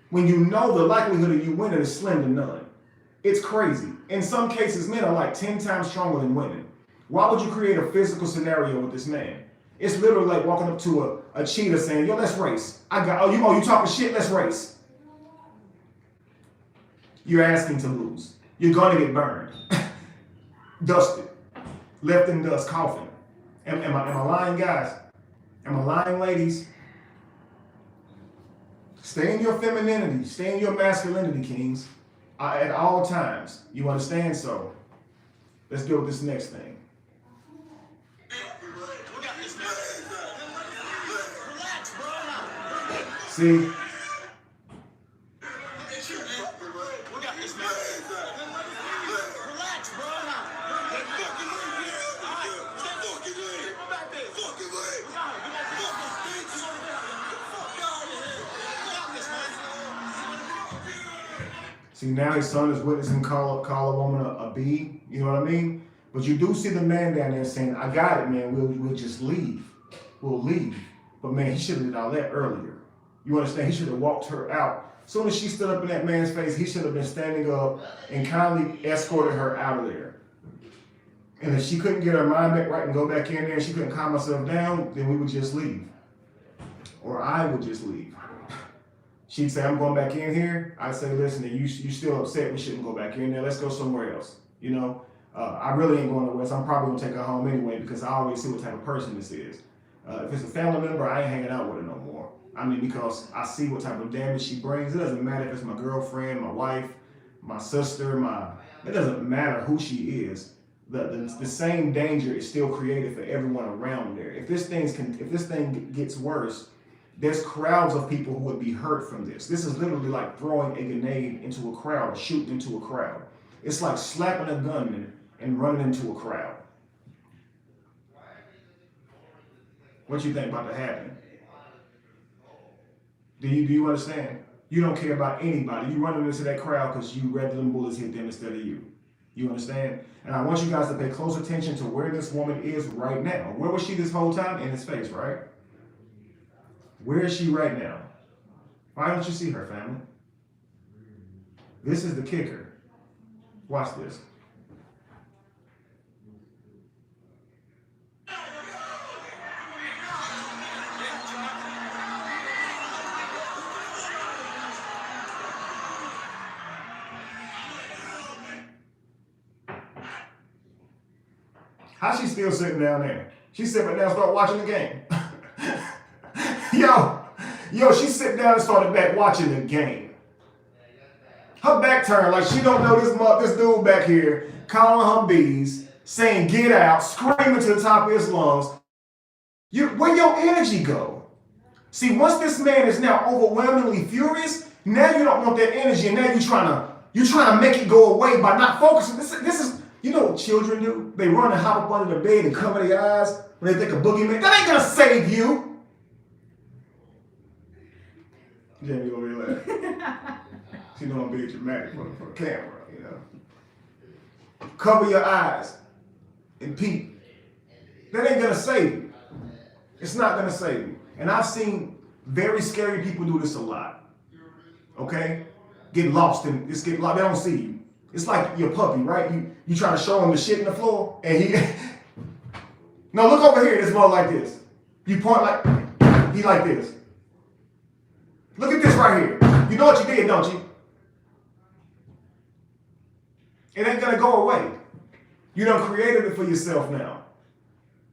when you know the likelihood of you winning is slim to none? It's crazy. In some cases, men are like 10 times stronger than women. Why would you create a physical scenario with this man? It's literally like walking up to a cheetah saying, yo, let's race. You talking shit, let's race. You're asking to lose. You're going to get burned. Dusted. Left in dust, coughing. Am I lying, guys? Am I lying, ladies? Stay in your femininity. Stay in your masculinity, kings. At all times. You understand? So let's deal with this next thing. See? See, now his son is witnessing call a woman a B. You know what I mean? But you do see the man down there saying, I got it, man. We'll just leave. We'll leave. But, man, he should have did all that earlier. You understand? He should have walked her out. As soon as she stood up in that man's face, he should have been standing up and kindly escorted her out of there. And if she couldn't get her mind back right and go back in there and she couldn't calm herself down, then we would just leave. Or I would just leave. She'd say, I'm going back in here. I'd say, listen, you still upset. We shouldn't go back in there. Let's go somewhere else. You know, I really ain't going nowhere. So I'm probably going to take her home anyway because I already see what type of person this is. If it's a family member, I ain't hanging out with her no more. I mean, because I see what type of damage she brings. It doesn't matter if it's my girlfriend, my wife, my sister, it doesn't matter who she is. The same danger is still created for everyone around there. If this thing gets worse, there's crowds of people who would be hurt from this. This is literally like throwing a grenade into a crowd, or shooting into a crowd. It's like slapping a gun and running into a crowd. What you think about to happen? Do you understand? You don't care about anybody. You running into that crowd because you rather them bullets hit them instead of you. You understand? And I want you guys to pay close attention to where this woman is right now. Where was she this whole time? In his face, right? Where is she right now? Why don't you see her, family? This is the kicker. Watch this. How's she still sitting down there? She's sitting down and start watching the game. Yo, she sat down and started back watching the game. Her back turned like she don't know this dude back here calling her bees, saying get out, screaming to the top of his lungs. Where your energy go? See, once this man is now overwhelmingly furious, now you don't want that energy, and now you're trying to make it go away by not focusing. This is, you know what children do? They run and hop up under the bed and cover their eyes when they think of boogeyman. That ain't gonna save you. Jamie over here laughing. She know I'm being dramatic for the camera, you know. Cover your eyes and peep. That ain't gonna save you. It's not gonna save you. And I've seen very scary people do this a lot. Okay? Get lost and just get lost. They don't see you. It's like your puppy, right? You try to show him the shit in the floor and he no, look over here. It's more like this. You point like he like this. Look at this right here. You know what you did, don't you? It ain't gonna go away. You done created it for yourself now.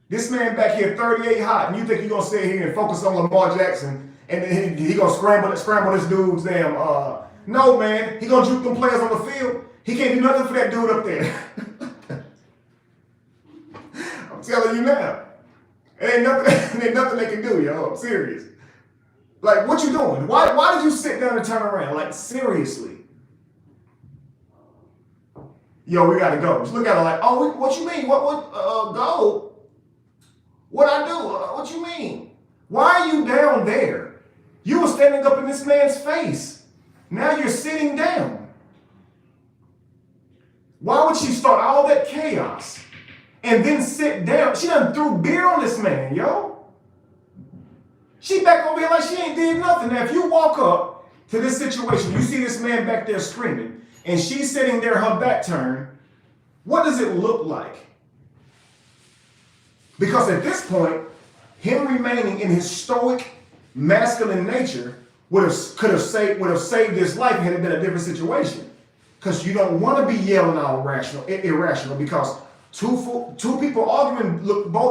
This man back here, 38 hot, and you think you're gonna sit here and focus on Lamar Jackson and then he gonna scramble this dude's damn no, man. He gonna juke them players on the field. He can't do nothing for that dude up there. I'm telling you now. It ain't nothing they can do, yo. I'm serious. Like, what you doing? Why did you sit down and turn around? Like, seriously. Yo, we gotta go. Just look at her like, oh, what you mean? Go? What I do? What you mean? Why are you down there? You were standing up in this man's face. Now you're sitting down. Why would she start all that chaos and then sit down? She done threw beer on this man, yo. She back over here like she ain't did nothing. Now, if you walk up to this situation, you see this man back there screaming, and she's sitting there, her back turned, what does it look like? Because at this point, him remaining in his stoic, masculine nature could have saved his life had it been a different situation. Because you don't want to be yelling out irrational because two people arguing,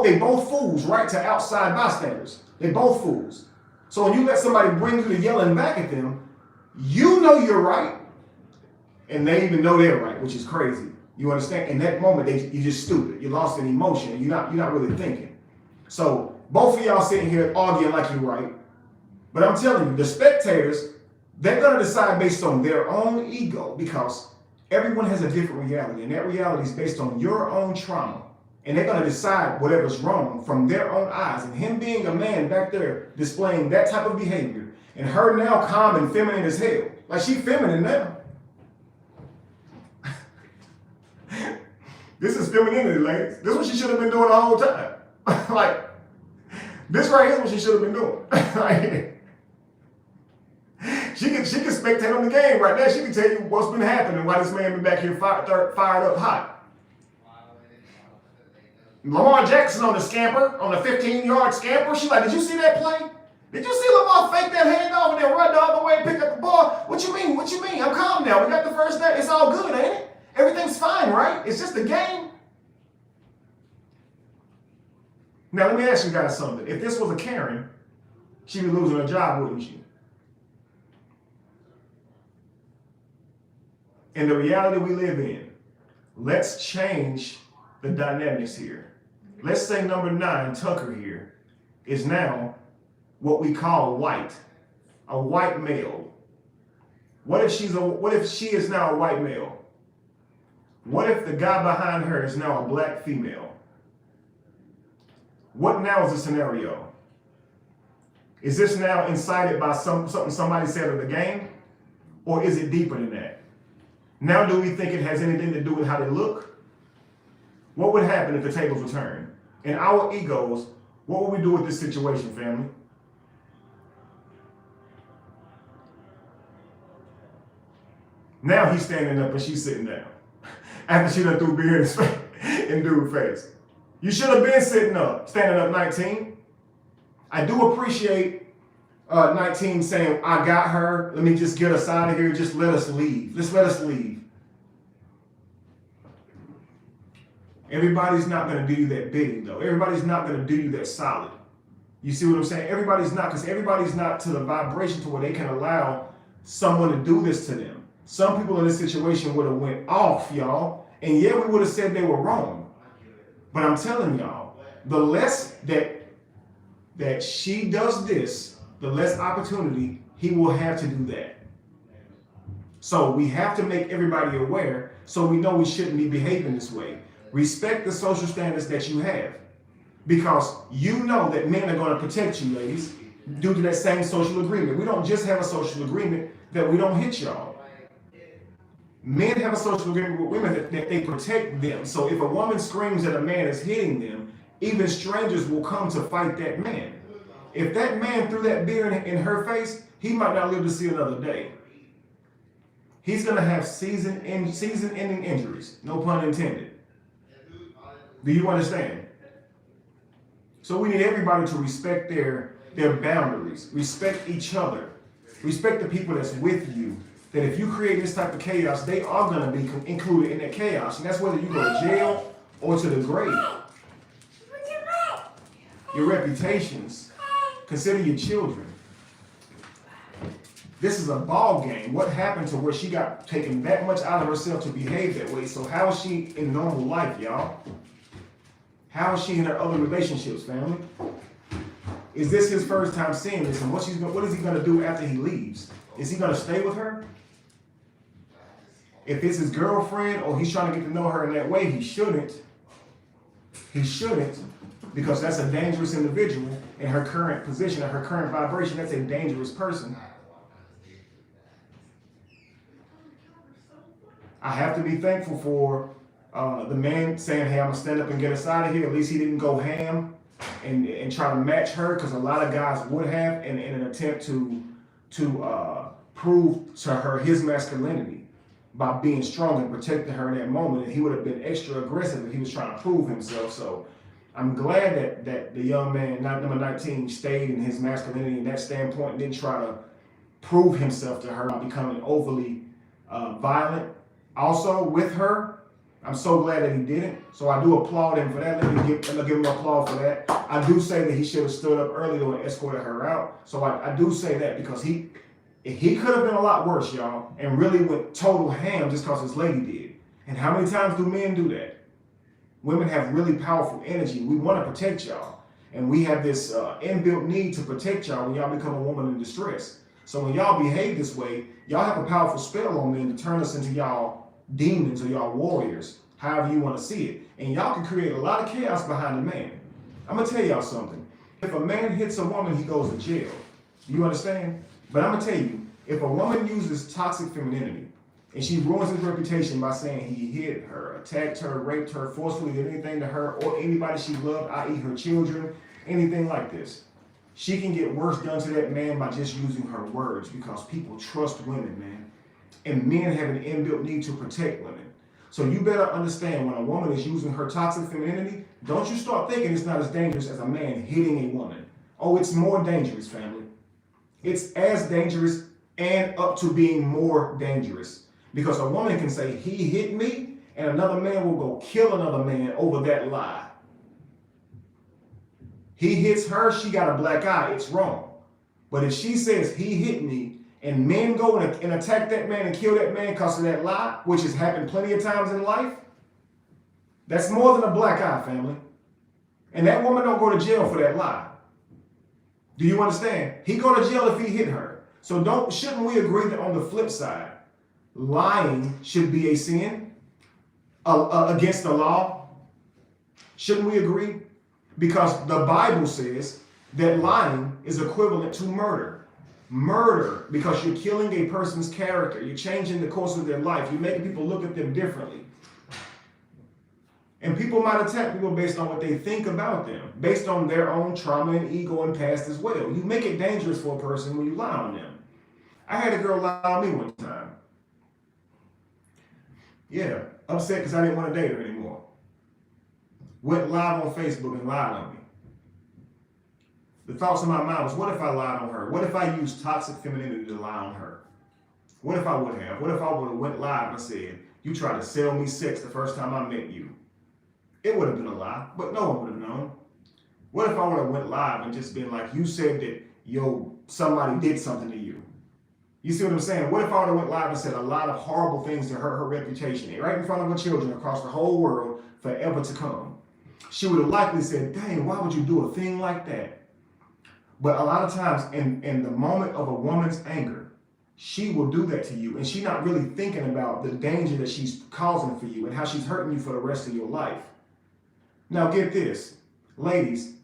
they both fools, right, to outside bystanders. They both fools. So when you let somebody bring you to yelling back at them, you know you're right, and they even know they're right, which is crazy. You understand? In that moment, you're just stupid. You're lost in emotion, and you're not really thinking. So both of y'all sitting here arguing like you're right, but I'm telling you, the spectators, they're gonna decide based on their own ego because everyone has a different reality, and that reality is based on your own trauma. And they're going to decide whatever's wrong from their own eyes. And him being a man back there displaying that type of behavior, and her now calm and feminine as hell. Like she feminine now. This is femininity, ladies. This is what she should have been doing the whole time. Like, this right here is what she should have been doing. Like, she can spectate on the game right there. She can tell you what's been happening, why this man been back here fired up hot. Lamar Jackson on the scamper, on the 15-yard scamper. She's like, did you see that play? Did you see Lamar fake that handoff and then run the other way and pick up the ball? What you mean? What you mean? I'm calm now. We got the first down. It's all good, ain't it? Everything's fine, right? It's just a game. Now, let me ask you guys something. If this was a Karen, she'd be losing her job, wouldn't she? In the reality we live in, let's change the dynamics here. Let's say number 9, Tucker here, is now what we call white, a white male. What if she is now a white male? What if the guy behind her is now a black female? What now is the scenario? Is this now incited by something somebody said in the game? Or is it deeper than that? Now do we think it has anything to do with how they look? What would happen if the tables were turned? In our egos, what would we do with this situation, family? Now he's standing up and she's sitting down. After she done threw beer in his face, in dude's face. You should have been sitting up, standing up, 19. I do appreciate 19 saying, I got her. Let me just get us out of here. Just let us leave. Just let us leave. Everybody's not going to do you that bidding, though. Everybody's not going to do you that solid. You see what I'm saying? Everybody's not, because everybody's not to the vibration to where they can allow someone to do this to them. Some people in this situation would have went off, y'all. And yeah, we would have said they were wrong. But I'm telling y'all, the less that she does this, the less opportunity he will have to do that. So we have to make everybody aware so we know we shouldn't be behaving this way. Respect the social standards that you have. Because you know that men are going to protect you, ladies, due to that same social agreement. We don't just have a social agreement that we don't hit y'all. Men have a social agreement with women that they protect them. So if a woman screams that a man is hitting them, even strangers will come to fight that man. If that man threw that beer in her face, he might not live to see another day. He's going to have season-ending injuries. No pun intended. Do you understand? So we need everybody to respect their boundaries. Respect each other. Respect the people that's with you. That if you create this type of chaos, they are going to be included in that chaos. And that's whether you go to jail or to the grave. Your reputations. Consider your children. This is a ball game. What happened to where she got taken that much out of herself to behave that way? So how is she in normal life, y'all? How is she in her other relationships, family? Is this his first time seeing this? And what is he going to do after he leaves? Is he going to stay with her? If it's his girlfriend or he's trying to get to know her in that way, he shouldn't. He shouldn't, because that's a dangerous individual in her current position, in her current vibration. That's a dangerous person. I have to be thankful for the man saying, hey, I'm going to stand up and get us out of here. At least he didn't go ham and try to match her, because a lot of guys would have in an attempt to prove to her his masculinity by being strong and protecting her in that moment. And he would have been extra aggressive if he was trying to prove himself. So I'm glad that the young man, number 19, stayed in his masculinity in that standpoint and didn't try to prove himself to her by becoming overly violent. Also with her, I'm so glad that he didn't. So I do applaud him for that. Let me give him applause for that. I do say that he should have stood up earlier and escorted her out. So I do say that, because he could have been a lot worse, y'all, and really went total ham just because his lady did. And how many times do men do that? Women have really powerful energy. We want to protect y'all. And we have this inbuilt need to protect y'all when y'all become a woman in distress. So when y'all behave this way, y'all have a powerful spell on men to turn us into y'all demons or y'all warriors, however you want to see it. And y'all can create a lot of chaos behind a man. I'm going to tell y'all something. If a man hits a woman, he goes to jail. You understand? But I'm going to tell you, if a woman uses toxic femininity, And she ruins his reputation by saying he hit her, attacked her, raped her, forcefully did anything to her or anybody she loved, i.e. her children, anything like this. She can get worse done to that man by just using her words because people trust women, man. And men have an inbuilt need to protect women. So you better understand when a woman is using her toxic femininity, don't you start thinking it's not as dangerous as a man hitting a woman. Oh, it's more dangerous, family. It's as dangerous and up to being more dangerous. Because a woman can say, he hit me, and another man will go kill another man over that lie. He hits her, she got a black eye, it's wrong. But if she says, he hit me, and men go and attack that man and kill that man because of that lie, which has happened plenty of times in life, that's more than a black eye, family. And that woman don't go to jail for that lie. Do you understand? He go to jail if he hit her. So shouldn't we agree that on the flip side, lying should be a sin against the law? Shouldn't we agree? Because the Bible says that lying is equivalent to murder. Murder, because you're killing a person's character. You're changing the course of their life. You're making people look at them differently. And people might attack people based on what they think about them, based on their own trauma and ego and past as well. You make it dangerous for a person when you lie on them. I had a girl lie on me one time. Yeah, upset because I didn't want to date her anymore. Went live on Facebook and lied on me. The thoughts in my mind was, what if I lied on her? What if I used toxic femininity to lie on her? What if I would have? What if I would have went live and said, you tried to sell me sex the first time I met you? It would have been a lie, but no one would have known. What if I would have went live and just been like, you said that somebody did something to you? You see what I'm saying? What if I would have went live and said a lot of horrible things to hurt her reputation, right in front of her children across the whole world forever to come? She would have likely said, dang, why would you do a thing like that? But a lot of times in the moment of a woman's anger, she will do that to you. And she's not really thinking about the danger that she's causing for you and how she's hurting you for the rest of your life. Now get this, ladies,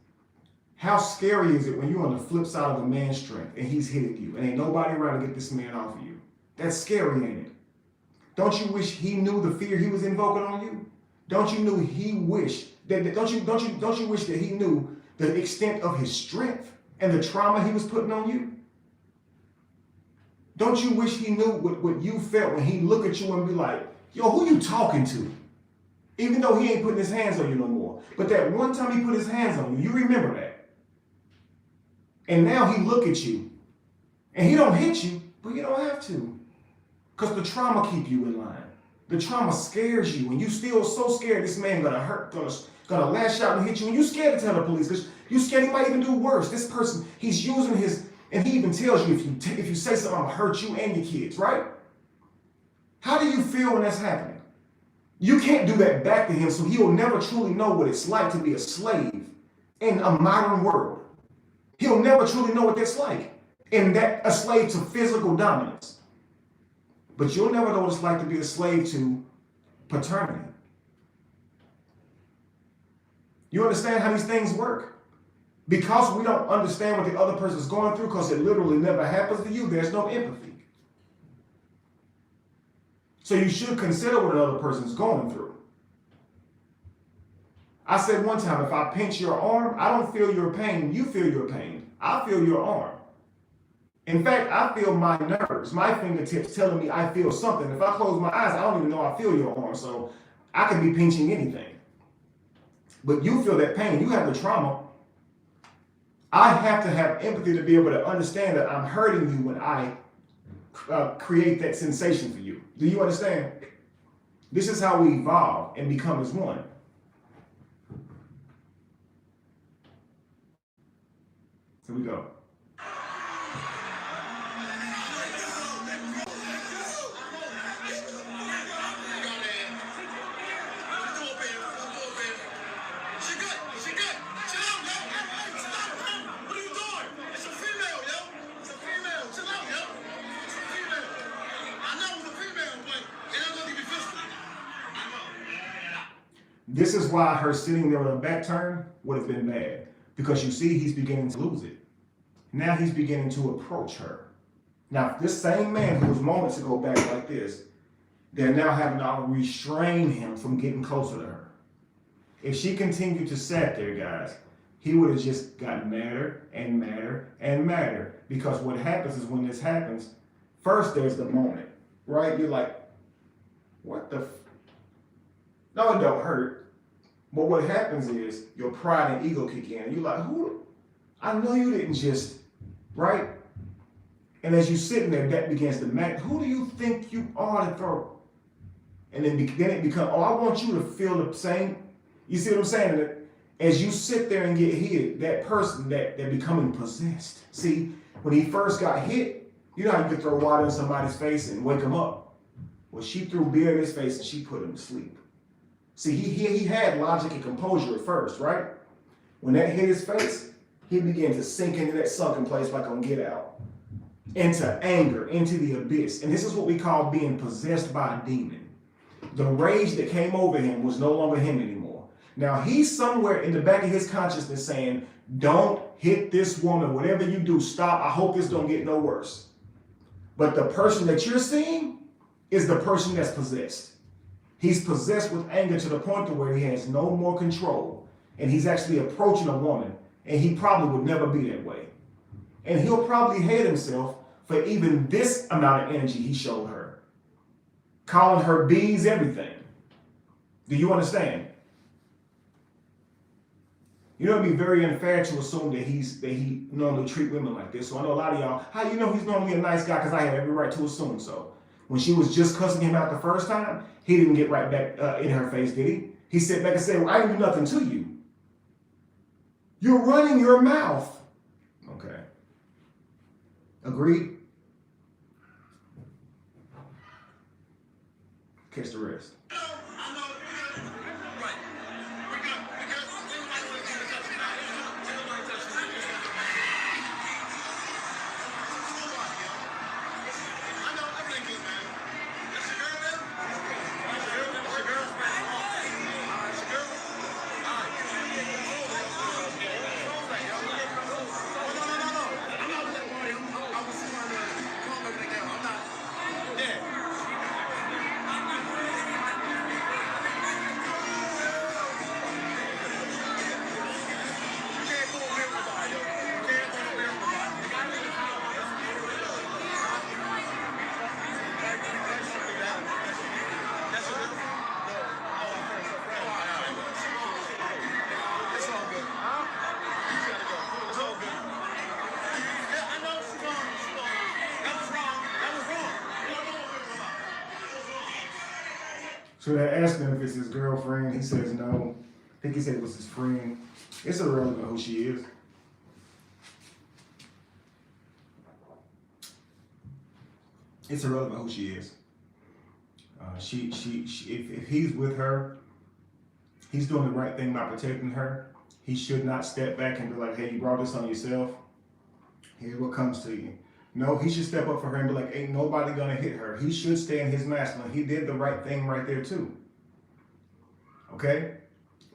how scary is it when you're on the flip side of a man's strength and he's hitting you and ain't nobody around to get this man off of you? That's scary, ain't it? Don't you wish he knew the fear he was invoking on you? Don't you wish that he knew the extent of his strength and the trauma he was putting on you? Don't you wish he knew what you felt when he look at you and be like, yo, who you talking to? Even though he ain't putting his hands on you no more. But that one time he put his hands on you, you remember that. And now he look at you. And he don't hit you, but you don't have to. Because the trauma keep you in line. The trauma scares you. And you still so scared this man gonna lash out and hit you. And you scared to tell the police. Because you scared he might even do worse. This person, he's using his, and he even tells you if you say something, I'm gonna hurt you and your kids, right? How do you feel when that's happening? You can't do that back to him, so he'll never truly know what it's like to be a slave in a modern world. He'll never truly know what that's like, and that a slave to physical dominance. But you'll never know what it's like to be a slave to paternity. You understand how these things work? Because we don't understand what the other person's going through, because it literally never happens to you, there's no empathy. So you should consider what another person's going through. I said one time, if I pinch your arm, I don't feel your pain, you feel your pain. I feel your arm. In fact, I feel my nerves, my fingertips telling me I feel something. If I close my eyes, I don't even know I feel your arm, so I could be pinching anything. But you feel that pain, you have the trauma. I have to have empathy to be able to understand that I'm hurting you when I create that sensation for you. Do you understand? This is how we evolve and become as one. Here we go. This is why her sitting there with her back turned would have been bad. Because you see, he's beginning to lose it. Now he's beginning to approach her. Now, this same man who was moments ago back like this, they're now having to restrain him from getting closer to her. If she continued to sit there, guys, he would have just gotten madder and madder and madder. Because what happens is when this happens, first there's the moment, right? You're like, what the no, it don't hurt. But what happens is your pride and ego kick in. And you're like, who? I know you didn't just, right? And as you're sitting there, that begins to matter. Who do you think you are to throw? And then it becomes, oh, I want you to feel the same. You see what I'm saying? That as you sit there and get hit, that person that they're becoming possessed. See, when he first got hit, you know how you could throw water in somebody's face and wake him up? Well, she threw beer in his face and she put him to sleep. See, he had logic and composure at first, right? When that hit his face, he began to sink into that sunken place like on Get Out. Into anger, into the abyss. And this is what we call being possessed by a demon. The rage that came over him was no longer him anymore. Now he's somewhere in the back of his consciousness saying, don't hit this woman. Whatever you do, stop. I hope this don't get no worse. But the person that you're seeing is the person that's possessed. He's possessed with anger to the point to where he has no more control. And he's actually approaching a woman. And he probably would never be that way. And he'll probably hate himself for even this amount of energy he showed her. Calling her bees, everything. Do you understand? You know, it'd be very unfair to assume that he normally treat women like this. So I know a lot of y'all, how you know he's normally a nice guy? Because I have every right to assume so. When she was just cussing him out the first time, he didn't get right back in her face, did he? He sat back and said, well, I didn't do nothing to you. You're running your mouth. Okay. Agreed? Catch the rest. So they're asking him if it's his girlfriend. He says no. I think he said it was his friend. It's irrelevant who she is. It's irrelevant who she is. If he's with her, he's doing the right thing by protecting her. He should not step back and be like, hey, you brought this on yourself. Here's what comes to you. No, he should step up for her and be like, ain't nobody gonna hit her. He should stay in his masculine. He did the right thing right there too. Okay?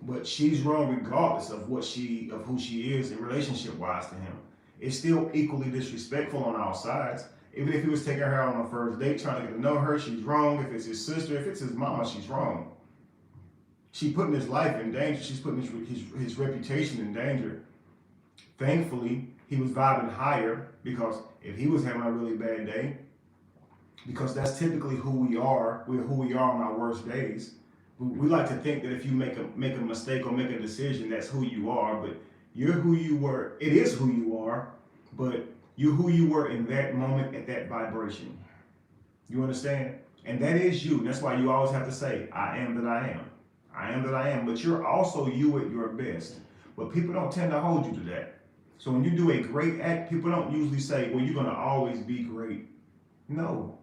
But she's wrong regardless of who she is in relationship wise to him. It's still equally disrespectful on all sides. Even if he was taking her out on a first date, trying to get to know her, she's wrong. If it's his sister, if it's his mama, she's wrong. She's putting his life in danger. She's putting his reputation in danger. Thankfully, he was vibing higher, because if he was having a really bad day, because that's typically who we are. We're who we are on our worst days. We like to think that if you make a mistake or make a decision, that's who you are. But you're who you were. It is who you are, but you're who you were in that moment at that vibration. You understand? And that is you. That's why you always have to say, I am that I am. I am that I am. But you're also you at your best. But people don't tend to hold you to that. So when you do a great act, people don't usually say, well, you're going to always be great. No.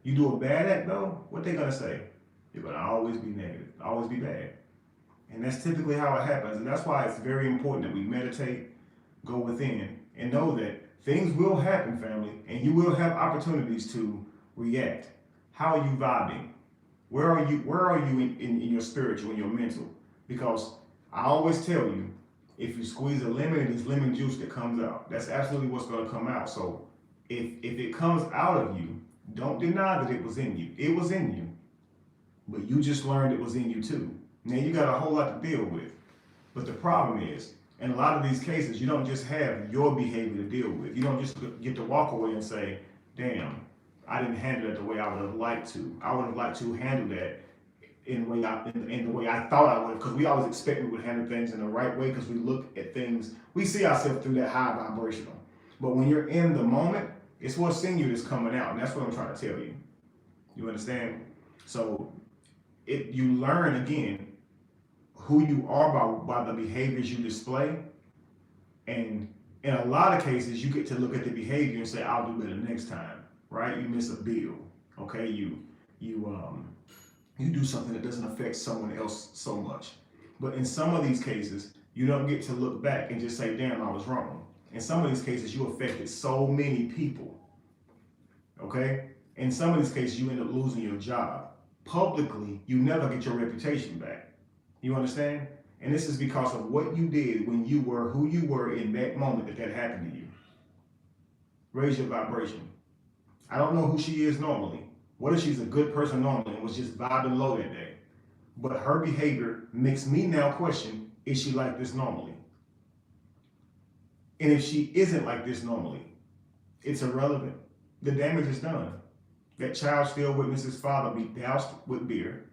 You do a bad act, though, what they going to say? You're going to always be negative, always be bad. And that's typically how it happens. And that's why it's very important that we meditate, go within, and know that things will happen, family, and you will have opportunities to react. How are you vibing? Where are you in your spiritual, in your mental? Because I always tell you, if you squeeze a lemon, it is lemon juice that comes out. That's absolutely what's going to come out. So if it comes out of you, don't deny that it was in you. It was in you. but you just learned it was in you too. Now you got a whole lot to deal with. But the problem is, in a lot of these cases, you don't just have your behavior to deal with. You don't just get to walk away and say, damn, I didn't handle it the way I would have liked to. I would have liked to handle that in the way I thought I would, because we always expect we would handle things in the right way because we look at things, we see ourselves through that high vibrational. But when you're in the moment, it's what's in you that's coming out, and that's what I'm trying to tell you. You understand? So you learn again who you are by the behaviors you display, and in a lot of cases, you get to look at the behavior and say, "I'll do better next time." Right? You miss a bill, okay? You do something that doesn't affect someone else so much. But in some of these cases, you don't get to look back and just say, damn, I was wrong. In some of these cases, you affected so many people, okay? In some of these cases, you end up losing your job. Publicly, you never get your reputation back. You understand? And this is because of what you did when you were who you were in that moment that happened to you. Raise your vibration. I don't know who she is normally. What if she's a good person normally and was just vibing low that day? But her behavior makes me now question, is she like this normally? And if she isn't like this normally, it's irrelevant. The damage is done. That child still witnessed his father be doused with beer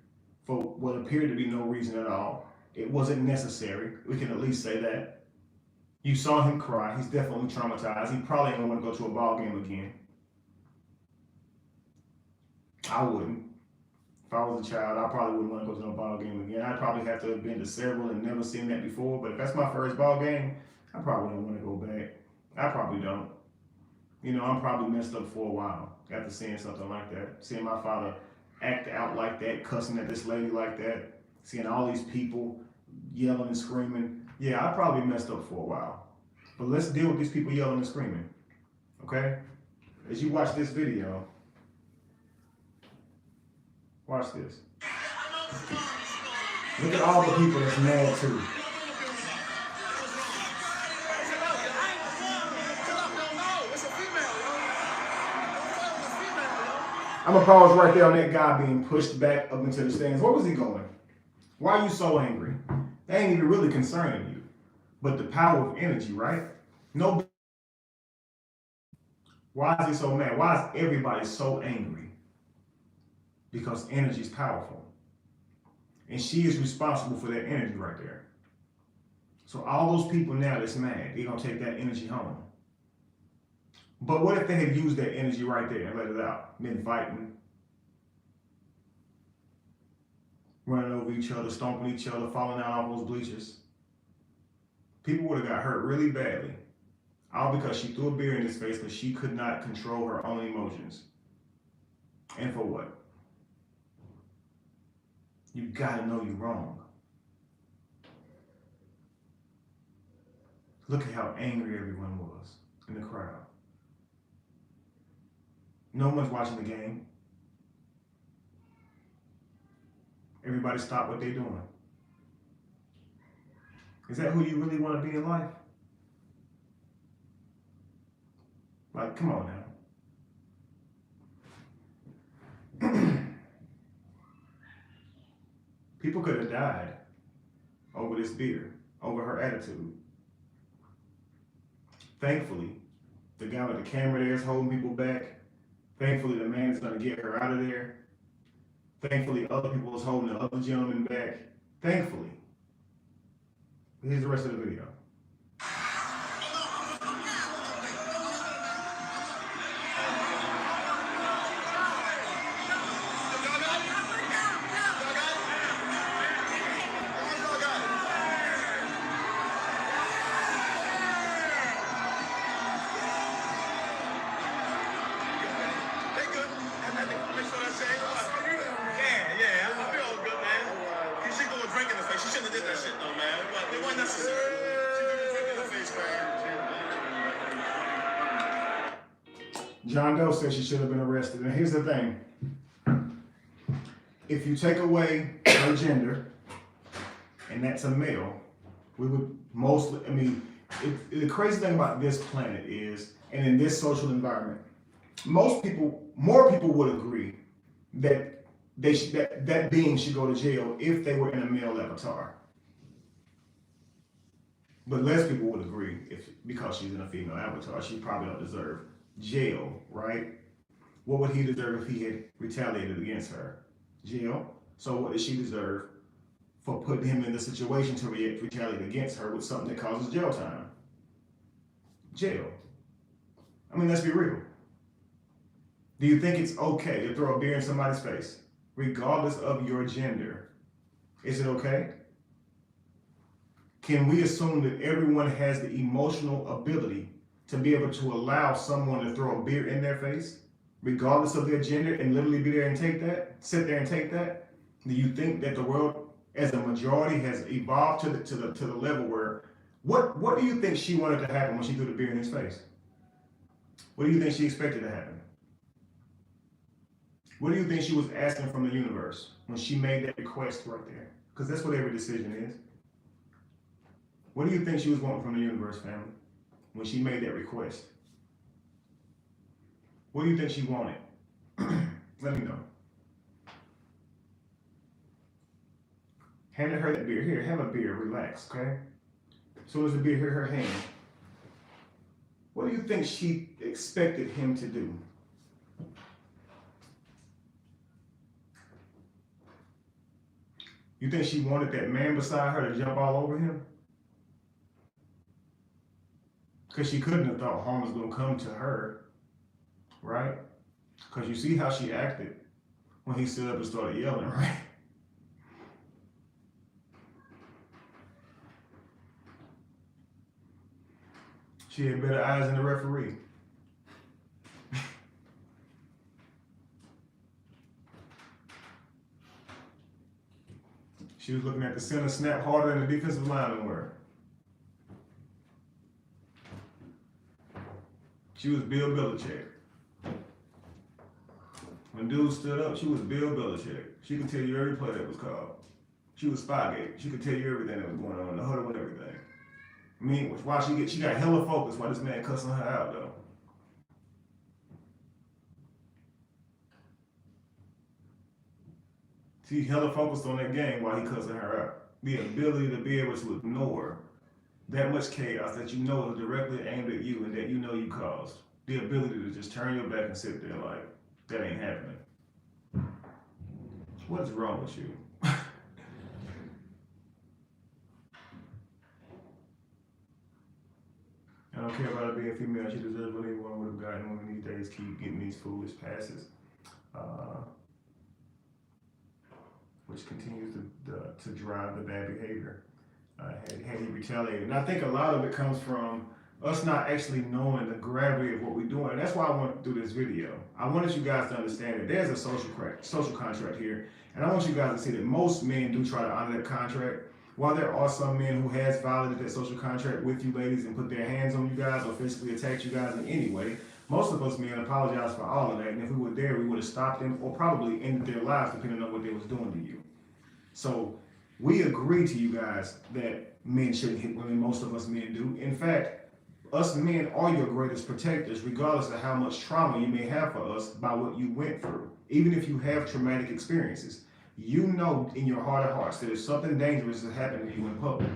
for what appeared to be no reason at all. It wasn't necessary. We can at least say that. You saw him cry. He's definitely traumatized. He probably ain't want to go to a ball game again. I wouldn't. If I was a child, I probably wouldn't want to go to no ball game again. I'd probably have to have been to several and never seen that before. But if that's my first ball game, I probably don't want to go back. I probably don't. You know, I'm probably messed up for a while after seeing something like that. Seeing my father act out like that, cussing at this lady like that, seeing all these people yelling and screaming. Yeah, I probably messed up for a while. But let's deal with these people yelling and screaming, okay? As you watch this video, watch this. Look at all the people that's mad too. I'm gonna pause right there on that guy being pushed back up into the stands. Where was he going? Why are you so angry? That ain't even really concerning you. But the power of energy, right? No. Why is he so mad? Why is everybody so angry? Because energy is powerful. And she is responsible for that energy right there. So all those people now that's mad, they're gonna take that energy home. But what if they had used that energy right there and let it out? Been fighting, running over each other, stomping each other, falling out off those bleachers. People would have got hurt really badly. All because she threw a beer in his face because she could not control her own emotions. And for what? You gotta know you're wrong. Look at how angry everyone was in the crowd. No one's watching the game. Everybody stop what they're doing. Is that who you really want to be in life? Like, come on now. People could have died over this beer, over her attitude. Thankfully, the guy with the camera there is holding people back. Thankfully, the man is going to get her out of there. Thankfully, other people is holding the other gentleman back. Thankfully. Here's the rest of the video. John Doe said she should have been arrested. And here's the thing. If you take away her gender, and that's a male, we would mostly, the crazy thing about this planet is, and in this social environment, more people would agree that that being should go to jail if they were in a male avatar. But less people would agree because she's in a female avatar, she probably don't deserve jail, right? What would he deserve if he had retaliated against her? Jail. So what does she deserve for putting him in the situation to retaliate against her with something that causes jail time? Jail. I mean, let's be real. Do you think it's okay to throw a beer in somebody's face, regardless of your gender? Is it okay? Can we assume that everyone has the emotional ability to be able to allow someone to throw a beer in their face, regardless of their gender, and literally be there and take that, sit there and take that? Do you think that the world, as a majority, has evolved to the level where, what do you think she wanted to happen when she threw the beer in his face? What do you think she expected to happen? What do you think she was asking from the universe when she made that request right there? Because that's what every decision is. What do you think she was wanting from the universe, family, when she made that request? What do you think she wanted? Let me know. Handed her that beer. Here, have a beer. Relax, okay? As soon as the beer hit her hand, what do you think she expected him to do? You think she wanted that man beside her to jump all over him? Because she couldn't have thought harm was going to come to her, right? Because you see how she acted when he stood up and started yelling, right? She had better eyes than the referee. She was looking at the center snap harder than the defensive linemen were. She was Bill Belichick. When dudes stood up, she was Bill Belichick. She could tell you every play that was called. She was Spygate. She could tell you everything that was going on in the huddle and everything. I mean, why she got hella focused while this man cussing her out though. She hella focused on that game while he cussing her out. The ability to be able to ignore that much chaos that you know is directly aimed at you and that you know you caused. The ability to just turn your back and sit there like, that ain't happening. What is wrong with you? I don't care about her being female. She deserves what anyone would have gotten when these days keep getting these foolish passes. Which continues to drive the bad behavior. Had he retaliated. And I think a lot of it comes from us not actually knowing the gravity of what we're doing. And that's why I want to do this video. I wanted you guys to understand that there's a social contract here. And I want you guys to see that most men do try to honor that contract. While there are some men who has violated that social contract with you ladies and put their hands on you guys or physically attacked you guys in any way, most of us men apologize for all of that. And if we were there, we would have stopped them or probably ended their lives depending on what they was doing to you. So we agree to you guys that men shouldn't hit women. Most of us men do. In fact, us men are your greatest protectors, regardless of how much trauma you may have for us by what you went through. Even if you have traumatic experiences, you know in your heart of hearts that if something dangerous is happening to you in public,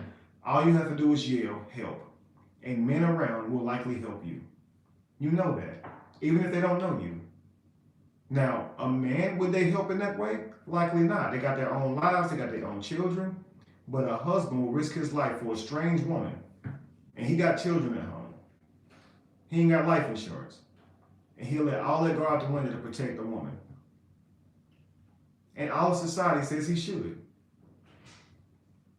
all you have to do is yell, help. And men around will likely help you. You know that, even if they don't know you. Now, a man, would they help in that way? Likely not. They got their own lives, they got their own children. But a husband will risk his life for a strange woman. And he got children at home. He ain't got life insurance. And he'll let all that go out the window to protect the woman. And all of society says he should.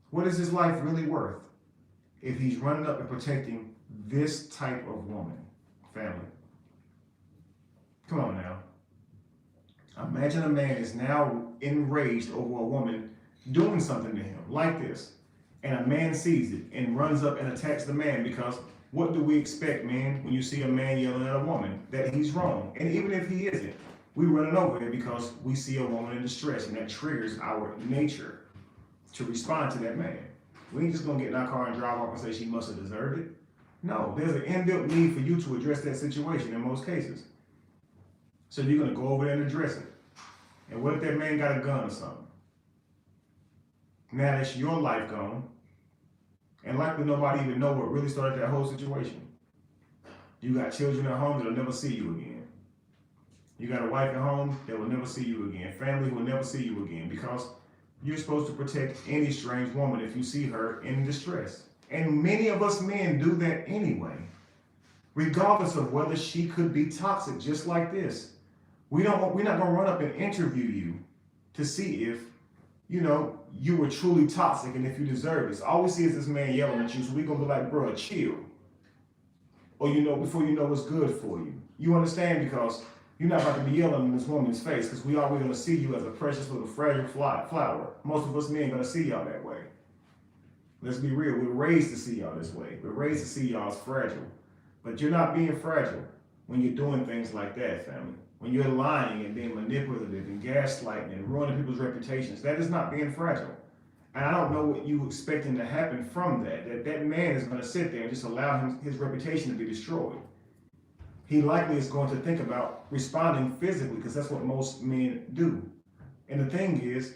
What is his life really worth if he's running up and protecting this type of woman, family? Come on now. Imagine a man is now enraged over a woman doing something to him like this. And a man sees it and runs up and attacks the man because what do we expect, man, when you see a man yelling at a woman? That he's wrong. And even if he isn't, we run it over there because we see a woman in distress and that triggers our nature to respond to that man. We ain't just gonna get in our car and drive off and say she must have deserved it. No, there's an inbuilt need for you to address that situation in most cases. So you're gonna go over there and address it. And what if that man got a gun or something? Now that's your life gone. And likely nobody even know what really started that whole situation. You got children at home that'll never see you again. You got a wife at home that will never see you again. Family who will never see you again, because you're supposed to protect any strange woman if you see her in distress. And many of us men do that anyway, regardless of whether she could be toxic, just like this. We're not gonna run up and interview you to see if, you were truly toxic and if you deserve this. All we see is this man yelling at you, so we're gonna be like, bro, chill. Or before you know what's good for you. You understand? Because you're not about to be yelling in this woman's face, because we always gonna see you as a precious little fragile flower. Most of us men gonna see y'all that way. Let's be real, we're raised to see y'all this way. We're raised to see y'all as fragile. But you're not being fragile when you're doing things like that, family. When you're lying and being manipulative and gaslighting and ruining people's reputations, that is not being fragile. And I don't know what you expecting to happen from that. That man is going to sit there and just allow his reputation to be destroyed. He likely is going to think about responding physically, because that's what most men do. And the thing is,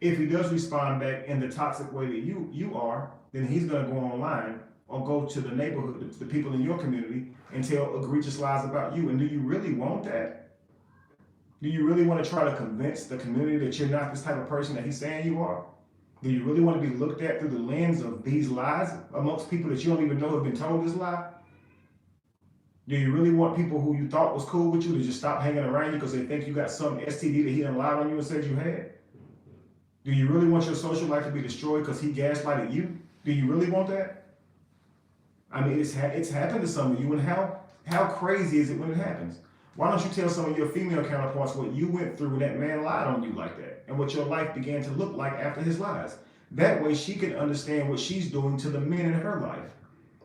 if he does respond back in the toxic way that you are, then he's going to go online or go to the neighborhood, the people in your community, and tell egregious lies about you. And do you really want that? Do you really want to try to convince the community that you're not this type of person that he's saying you are? Do you really want to be looked at through the lens of these lies amongst people that you don't even know have been told this lie? Do you really want people who you thought was cool with you to just stop hanging around you because they think you got some STD that he done lied on you and said you had? Do you really want your social life to be destroyed because he gaslighted you? Do you really want that? I mean, it's happened to some of you, and how crazy is it when it happens? Why don't you tell some of your female counterparts what you went through when that man lied on you like that, and what your life began to look like after his lies? That way she can understand what she's doing to the men in her life.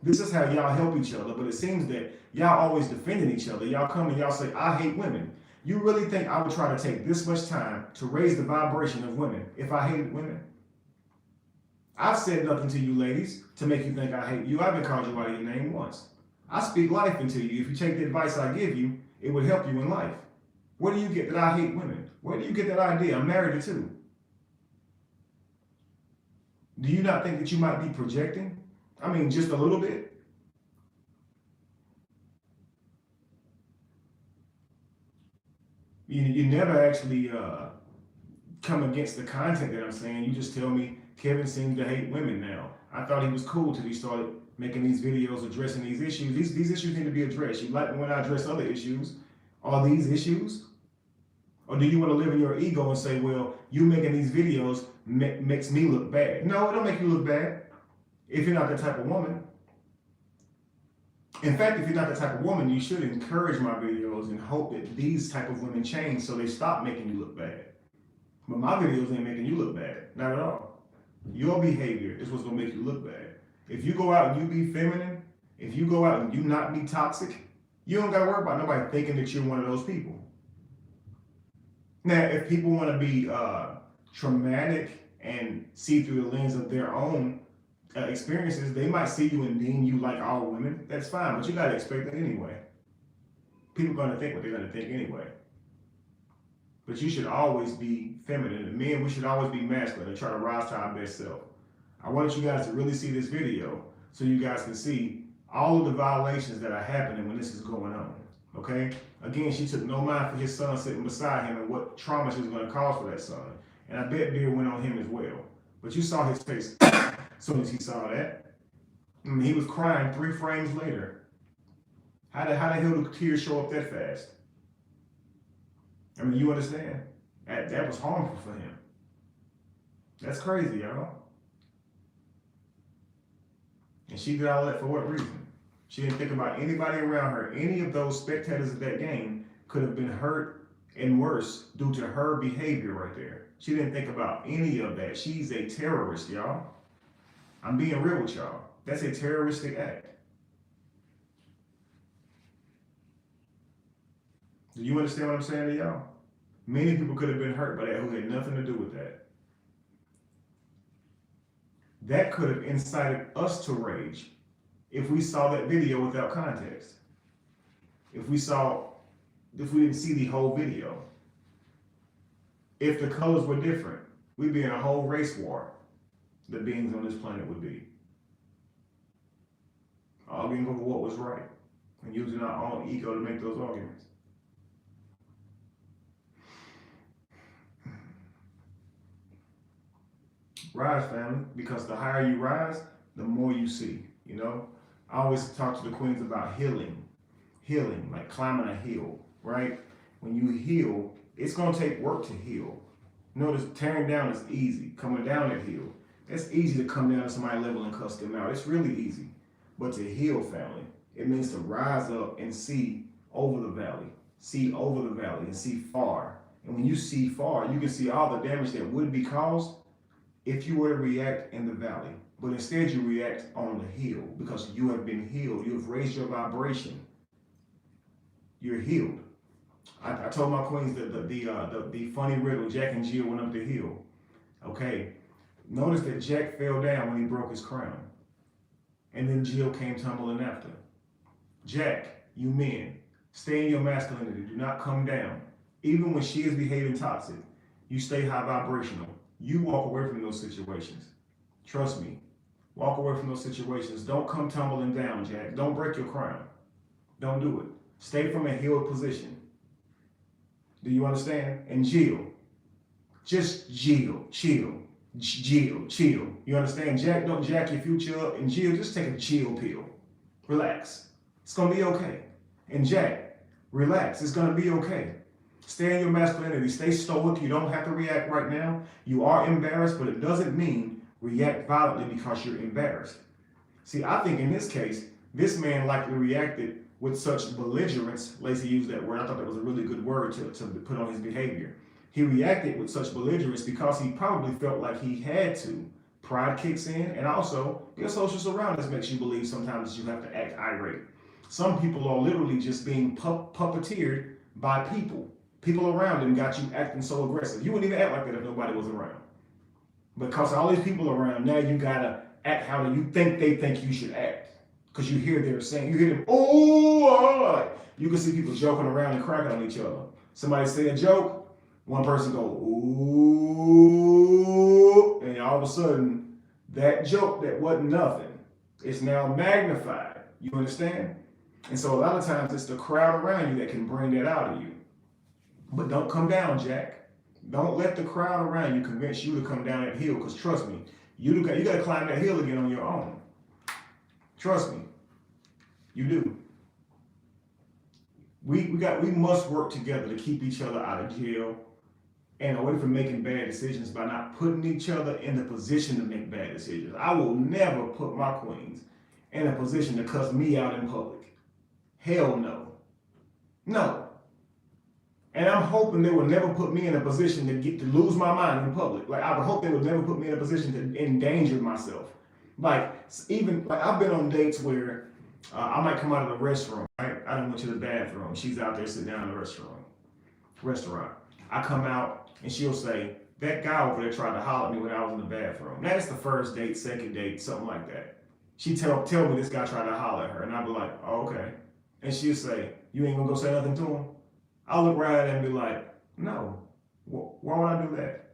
This is how y'all help each other, but it seems that y'all always defending each other. Y'all come and y'all say, I hate women. You really think I would try to take this much time to raise the vibration of women if I hated women? I've said nothing to you ladies to make you think I hate you. I haven't called you out of your name once. I speak life into you. If you take the advice I give you, it would help you in life. Where do you get that I hate women? Where do you get that idea? I'm married to two. Do you not think that you might be projecting? I mean, just a little bit. You never actually come against the content that I'm saying. You just tell me Kevin seems to hate women now. I thought he was cool till he started making these videos addressing these issues. These issues need to be addressed. You like when I address other issues. Are these issues? Or do you want to live in your ego and say, well, you making these videos makes me look bad? No, it don't make you look bad if you're not that type of woman. In fact, if you're not that type of woman, you should encourage my videos and hope that these type of women change so they stop making you look bad. But my videos ain't making you look bad. Not at all. Your behavior is what's going to make you look bad. If you go out and you be feminine, if you go out and you not be toxic, you don't got to worry about nobody thinking that you're one of those people. Now, if people want to be traumatic and see through the lens of their own experiences, they might see you and deem you like all women. That's fine, but you got to expect it anyway. People are going to think what they're going to think anyway. But you should always be feminine. And men, we should always be masculine and try to rise to our best self. I wanted you guys to really see this video so you guys can see all of the violations that are happening when this is going on, okay? Again, she took no mind for his son sitting beside him and what trauma she was going to cause for that son. And I bet beer went on him as well. But you saw his face as soon as he saw that. I mean, he was crying 3 frames later. How the hell do tears show up that fast? I mean, you understand? That was harmful for him. That's crazy, y'all. And she did all that for what reason? She didn't think about anybody around her. Any of those spectators of that game could have been hurt and worse due to her behavior right there. She didn't think about any of that. She's a terrorist, y'all. I'm being real with y'all. That's a terroristic act. Do you understand what I'm saying to y'all? Many people could have been hurt by that who had nothing to do with that. That could have incited us to rage if we saw that video without context. If we didn't see the whole video. If the colors were different, we'd be in a whole race war. The beings on this planet would be arguing over what was right and using our own ego to make those arguments. Rise, family, because the higher you rise, the more you see. You know, I always talk to the queens about healing, like climbing a hill, right? When you heal, it's gonna take work to heal. Notice tearing down is easy. Coming down that hill, it's easy to come down to somebody's level and cuss them out. It's really easy. But to heal, family, it means to rise up and see over the valley, and see far. And when you see far, you can see all the damage that would be caused if you were to react in the valley. But instead you react on the hill because you have been healed. You have raised your vibration. You're healed. I told my queens that the funny riddle, Jack and Jill went up the hill. Okay, notice that Jack fell down when he broke his crown. And then Jill came tumbling after. Jack, you men, stay in your masculinity. Do not come down. Even when she is behaving toxic, you stay high vibrational. You walk away from those situations. Trust me. Walk away from those situations. Don't come tumbling down, Jack. Don't break your crown. Don't do it. Stay from a healed position. Do you understand? And Jill, just Jill, chill. Jill, chill. You understand? Jack, don't jack your future up. And Jill, just take a chill pill. Relax. It's going to be okay. And Jack, relax. It's going to be okay. Stay in your masculinity. Stay stoic. You don't have to react right now. You are embarrassed, but it doesn't mean react violently because you're embarrassed. See, I think in this case, this man likely reacted with such belligerence. Lacey used that word. I thought that was a really good word to put on his behavior. He reacted with such belligerence because he probably felt like he had to. Pride kicks in, and also your social surroundings makes you believe sometimes you have to act irate. Some people are literally just being puppeteered by people. People around them got you acting so aggressive. You wouldn't even act like that if nobody was around. Because all these people around, now you gotta act how you think they think you should act. Because you hear them saying, you hear them, oh, you can see people joking around and cracking on each other. Somebody say a joke, one person go, ooh, and all of a sudden, that joke that wasn't nothing is now magnified. You understand? And so a lot of times it's the crowd around you that can bring that out of you. But don't come down, Jack. Don't let the crowd around you convince you to come down that hill, because trust me, you got to climb that hill again on your own. Trust me, you do. We must work together to keep each other out of jail and away from making bad decisions by not putting each other in the position to make bad decisions. I will never put my queens in a position to cuss me out in public. Hell no. No. And I'm hoping they will never put me in a position to lose my mind in public. Like, I would hope they would never put me in a position to endanger myself. Like, even, like, I've been on dates where I might come out of the restroom, right? I done went to the bathroom. She's out there sitting down in the restaurant. I come out and she'll say, that guy over there tried to holler at me when I was in the bathroom. Now, it's the first date, second date, something like that. She tell me this guy tried to holler at her, and I'll be like, oh, okay. And she'll say, you ain't gonna go say nothing to him? I'll look right at her and be like, no, why would I do that?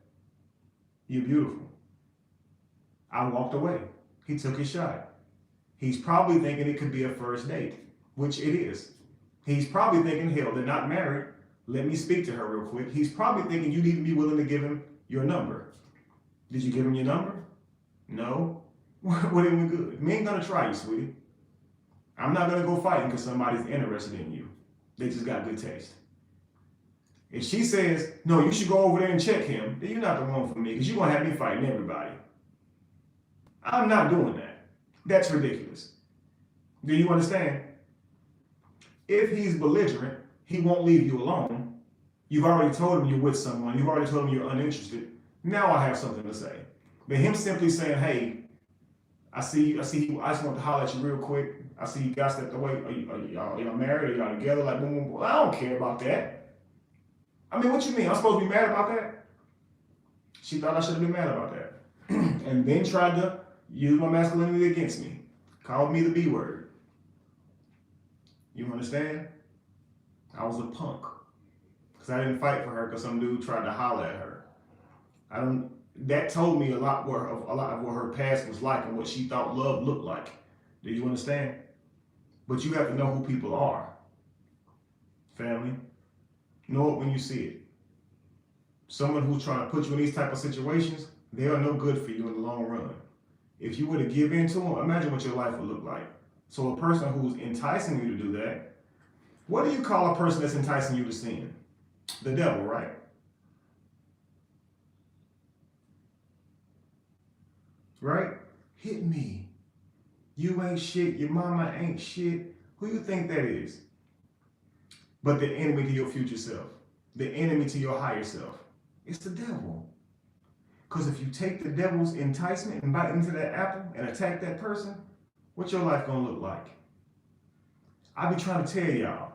You're beautiful. I walked away. He took his shot. He's probably thinking it could be a first date, which it is. He's probably thinking, hell, they're not married. Let me speak to her real quick. He's probably thinking you need to be willing to give him your number. Did you give him your number? No. What ain't we good? We ain't gonna try you, sweetie. I'm not gonna go fighting because somebody's interested in you. They just got good taste. If she says, no, you should go over there and check him, then you're not the one for me, because you're gonna have me fighting everybody. I'm not doing that. That's ridiculous. Do you understand? If he's belligerent, he won't leave you alone. You've already told him you're with someone. You've already told him you're uninterested. Now I have something to say. But him simply saying, hey, I see you, I just want to holler at you real quick. I see you guys stepped away. Are y'all married? Are y'all together? Like, boom, boom, boom. I don't care about that. I mean, what you mean? I'm supposed to be mad about that? She thought I should have been mad about that. And then tried to use my masculinity against me. Called me the B word. You understand? I was a punk. Because I didn't fight for her because some dude tried to holler at her. That told me a lot of what her past was like and what she thought love looked like. Do you understand? But you have to know who people are. Family. Know it when you see it. Someone who's trying to put you in these type of situations, they are no good for you in the long run. If you were to give in to them, imagine what your life would look like. So a person who's enticing you to do that, what do you call a person that's enticing you to sin? The devil, right? Right? Hit me. You ain't shit. Your mama ain't shit. Who you think that is? But the enemy to your future self. The enemy to your higher self. It's the devil. Because if you take the devil's enticement and bite into that apple and attack that person, what's your life going to look like? I be trying to tell y'all,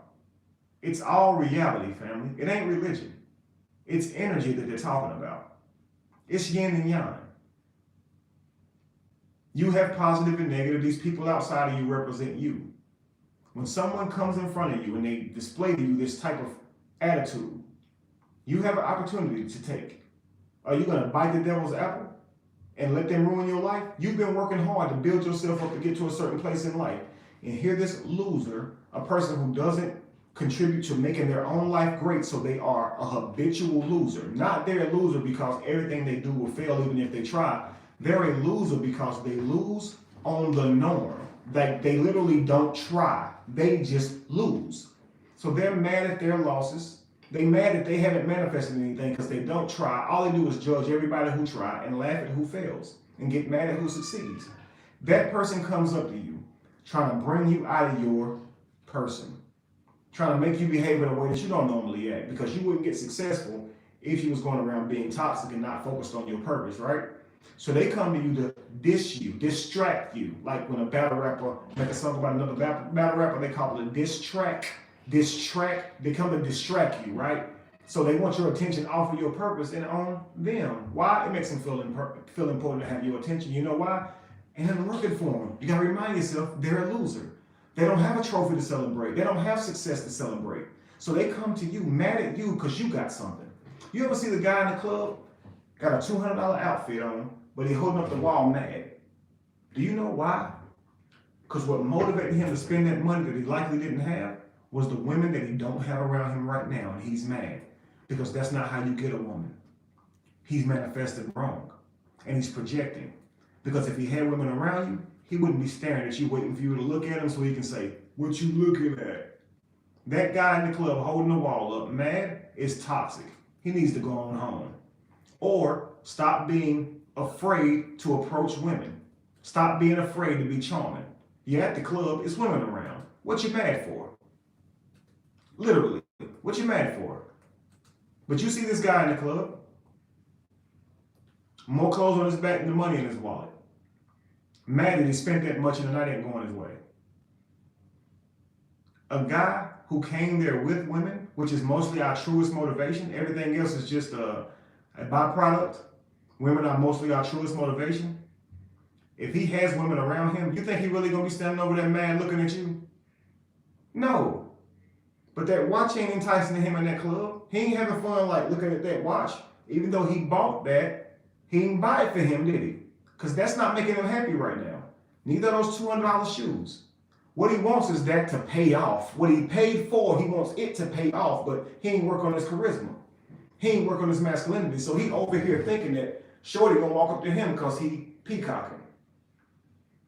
it's all reality, family. It ain't religion. It's energy that they're talking about. It's yin and yang. You have positive and negative. These people outside of you represent you. When someone comes in front of you and they display to you this type of attitude, you have an opportunity to take. Are you going to bite the devil's apple and let them ruin your life? You've been working hard to build yourself up to get to a certain place in life. And here this loser, a person who doesn't contribute to making their own life great, so they are a habitual loser. Not they're a loser because everything they do will fail even if they try. They're a loser because they lose on the norm. They literally don't try. They just lose. So they're mad at their losses. They mad that they haven't manifested anything because they don't try. All they do is judge everybody who try and laugh at who fails and get mad at who succeeds. That person comes up to you trying to bring you out of your person, trying to make you behave in a way that you don't normally act, because you wouldn't get successful if you was going around being toxic and not focused on your purpose, right? So they come to you to diss you, distract you. Like when a battle rapper make a song about another battle rapper, they call it a diss track. They come to distract you, right? So they want your attention off of your purpose and on them. Why? It makes them feel important to have your attention. You know why? And they're looking for them. You got to remind yourself they're a loser. They don't have a trophy to celebrate. They don't have success to celebrate. So they come to you mad at you because you got something. You ever see the guy in the club, got a $200 outfit on, but he holding up the wall mad? Do you know why? Because what motivated him to spend that money that he likely didn't have was the women that he don't have around him right now, and he's mad. Because that's not how you get a woman. He's manifesting wrong, and he's projecting. Because if he had women around you, he wouldn't be staring at you waiting for you to look at him so he can say, "What you looking at?" That guy in the club holding the wall up mad is toxic. He needs to go on home. Or stop being afraid to approach women. Stop being afraid to be charming. You're at the club, it's women around. What you mad for? Literally, what you mad for? But you see this guy in the club, more clothes on his back than the money in his wallet. Mad that he spent that much and the night ain't going his way. A guy who came there with women, which is mostly our truest motivation, everything else is just a byproduct. Women are mostly our truest motivation. If he has women around him, you think he really gonna be standing over there mad looking at you? No. But that watch ain't enticing him in that club. He ain't having fun like looking at that watch. Even though he bought that, he didn't buy it for him, did he? Because that's not making him happy right now. Neither of those $200 shoes. What he wants is that to pay off. What he paid for, he wants it to pay off, but he ain't work on his charisma. He ain't work on his masculinity. So he over here thinking that Shorty gonna walk up to him because he peacocking.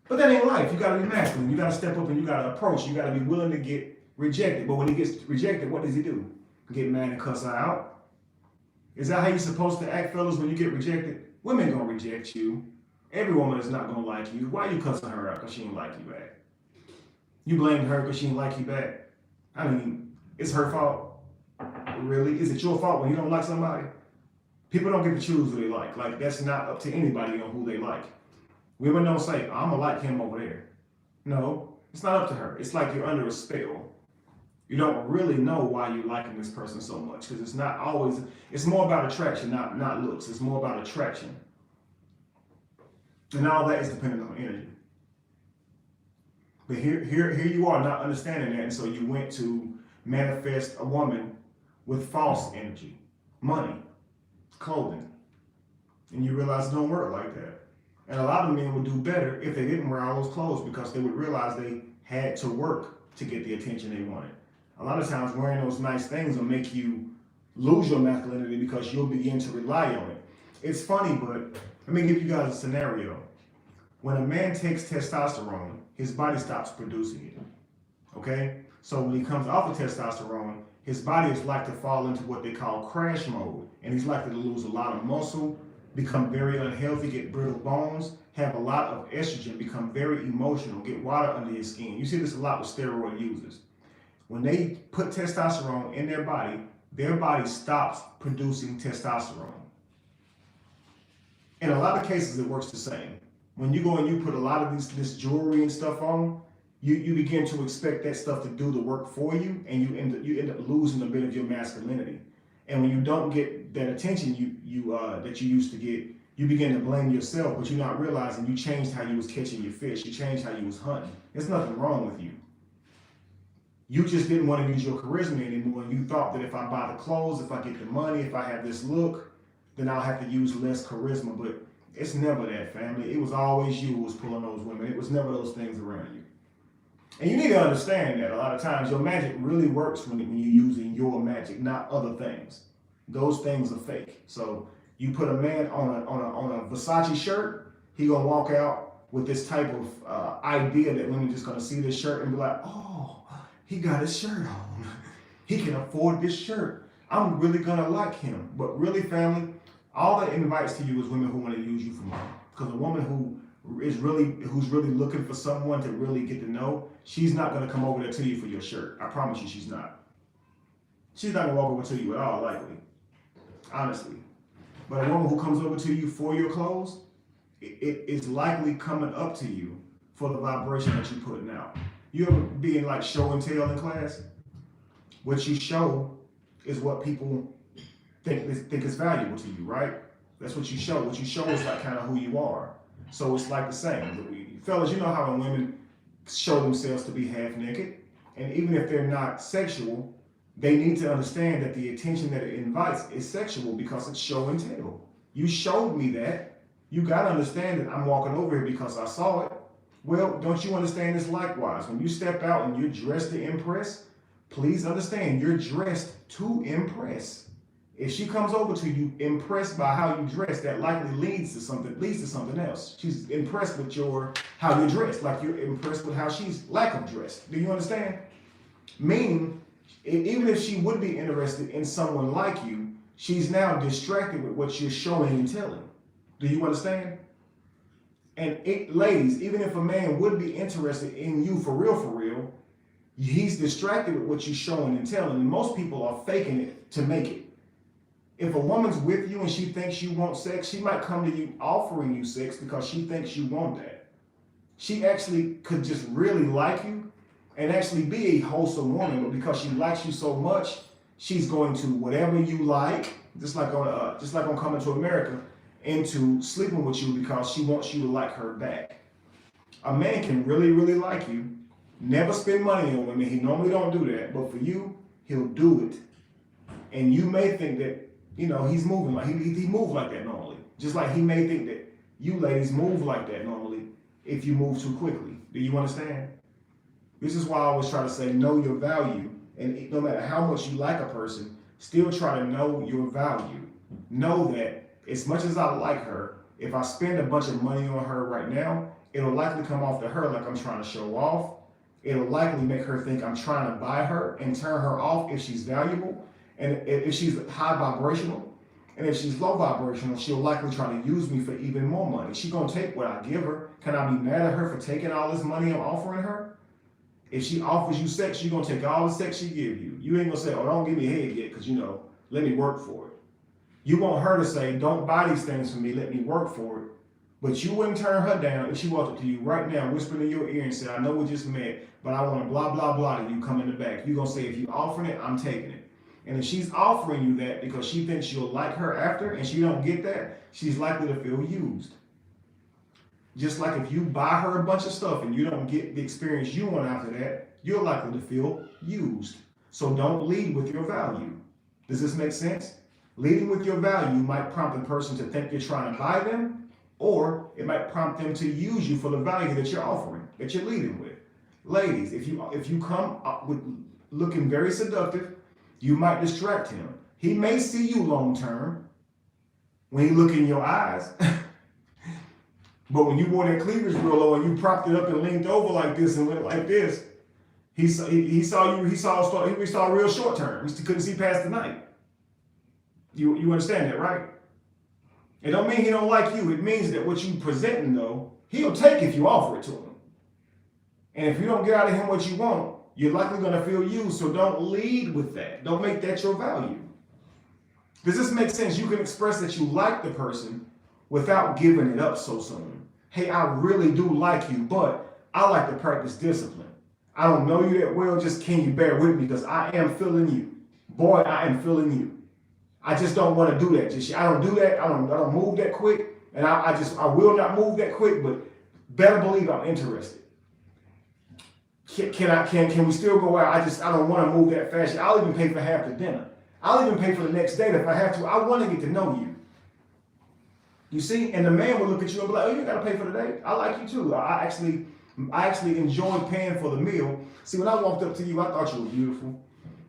But that ain't life. You gotta be masculine. You gotta step up and you gotta approach. You gotta be willing to get rejected. But when he gets rejected, what does he do? Get mad and cuss her out? Is that how you're supposed to act, fellas, when you get rejected? Women gonna reject you. Every woman is not gonna like you. Why you cussing her out because she ain't like you back? You blame her because she ain't like you back. I mean, it's her fault. Really? Is it your fault when you don't like somebody? People don't get to choose who they like. Like, that's not up to anybody on who they like. Women don't say, I'm gonna like him over there. No, it's not up to her. It's like you're under a spell. You don't really know why you're liking this person so much, because it's not always, it's more about attraction, not looks. It's more about attraction. And all that is dependent on energy. But here you are not understanding that, and so you went to manifest a woman with false energy, money, clothing. And you realize it don't work like that. And a lot of men would do better if they didn't wear all those clothes because they would realize they had to work to get the attention they wanted. A lot of times wearing those nice things will make you lose your masculinity because you'll begin to rely on it. It's funny, but let me give you guys a scenario. When a man takes testosterone, his body stops producing it. Okay? So when he comes off of testosterone, his body is like to fall into what they call crash mode. And he's likely to lose a lot of muscle, become very unhealthy, get brittle bones, have a lot of estrogen, become very emotional, get water under his skin. You see this a lot with steroid users. When they put testosterone in their body stops producing testosterone. In a lot of cases, it works the same. When you go and you put a lot of this jewelry and stuff on, you begin to expect that stuff to do the work for you, and you end up losing a bit of your masculinity. And when you don't get that attention that you used to get, you begin to blame yourself, but you're not realizing you changed how you was catching your fish. You changed how you was hunting. There's nothing wrong with you. You just didn't want to use your charisma anymore. And you thought that if I buy the clothes, if I get the money, if I have this look, then I'll have to use less charisma. But it's never that, family. It was always you who was pulling those women. It was never those things around you. And you need to understand that a lot of times your magic really works when you're using your magic, not other things. Those things are fake. So you put a man on a Versace shirt, he gonna walk out with this type of idea that women just gonna see this shirt and be like, oh, he got his shirt on. He can afford this shirt. I'm really gonna like him. But really, family, all that invites to you is women who want to use you for money. Because a woman who's really looking for someone to really get to know, she's not gonna come over there to you for your shirt. I promise you, she's not. She's not gonna walk over to you at all, likely. Honestly. But a woman who comes over to you for your clothes, it's likely coming up to you for the vibration that you're putting out. You ever be in like show and tell in class? What you show is what people think is valuable to you, right? That's what you show. What you show is like kind of who you are. So it's like the same. Fellas, you know how when women show themselves to be half naked, and even if they're not sexual, they need to understand that the attention that it invites is sexual because it's show and tell. You showed me that. You got to understand that I'm walking over here because I saw it. Well, don't you understand this likewise? When you step out and you're dressed to impress, please understand you're dressed to impress. If she comes over to you impressed by how you dress, that likely leads to something else. She's impressed with how you're dressed, like you're impressed with how she's lack of dress. Do you understand? Meaning, even if she would be interested in someone like you, she's now distracted with what you're showing and telling. Do you understand? And ladies, even if a man would be interested in you for real, he's distracted with what you're showing and telling. And most people are faking it to make it. If a woman's with you and she thinks you want sex, she might come to you offering you sex because she thinks you want that. She actually could just really like you and actually be a wholesome woman, but because she likes you so much, she's going to whatever you like, just like on Coming to America, into sleeping with you because she wants you to like her back. A man can really like you, never spend money on women. He normally don't do that, but for you, he'll do it. And you may think that, he's moving like he moves like that normally. Just like he may think that you ladies move like that normally if you move too quickly. Do you understand? This is why I always try to say know your value, and no matter how much you like a person, still try to know your value. Know that as much as I like her, if I spend a bunch of money on her right now, it'll likely come off to her like I'm trying to show off. It'll likely make her think I'm trying to buy her and turn her off if she's valuable. And if she's high vibrational, and if she's low vibrational, she'll likely try to use me for even more money. She's gonna take what I give her. Can I be mad at her for taking all this money I'm offering her? If she offers you sex, you're gonna take all the sex she give you. You ain't gonna say, oh, don't give me head yet, because let me work for it. You want her to say, don't buy these things for me, let me work for it. But you wouldn't turn her down if she walked up to you right now, whispering in your ear and said, I know we just met, but I want to blah, blah, blah, and you come in the back. You're gonna say, if you offering it, I'm taking it. And if she's offering you that because she thinks you'll like her after and she don't get that, she's likely to feel used. Just like if you buy her a bunch of stuff and you don't get the experience you want after that, you're likely to feel used. So don't lead with your value. Does this make sense? Leading with your value might prompt a person to think you're trying to buy them, or it might prompt them to use you for the value that you're offering, that you're leading with. Ladies, if you come up with looking very seductive, you might distract him. He may see you long term when he look in your eyes. But when you wore that cleavage real low and you propped it up and leaned over like this and went like this, he saw real short term. He couldn't see past the night. You understand that, right? It don't mean he don't like you. It means that what you presenting though, he'll take if you offer it to him. And if you don't get out of him what you want, you're likely going to feel used. So don't lead with that. Don't make that your value. Does this make sense? You can express that you like the person without giving it up so soon. Hey, I really do like you, but I like to practice discipline. I don't know you that well. Just can you bear with me because I am feeling you. Boy, I am feeling you. I just don't want to do that. I don't do that. I don't move that quick. And I will not move that quick, but better believe I'm interested. Can we still go out? I don't want to move that fast. I'll even pay for half the dinner. I'll even pay for the next date if I have to. I want to get to know you. You see, and the man will look at you and be like, "Oh, you got to pay for the date. I like you too. I actually enjoyed paying for the meal. See, when I walked up to you, I thought you were beautiful,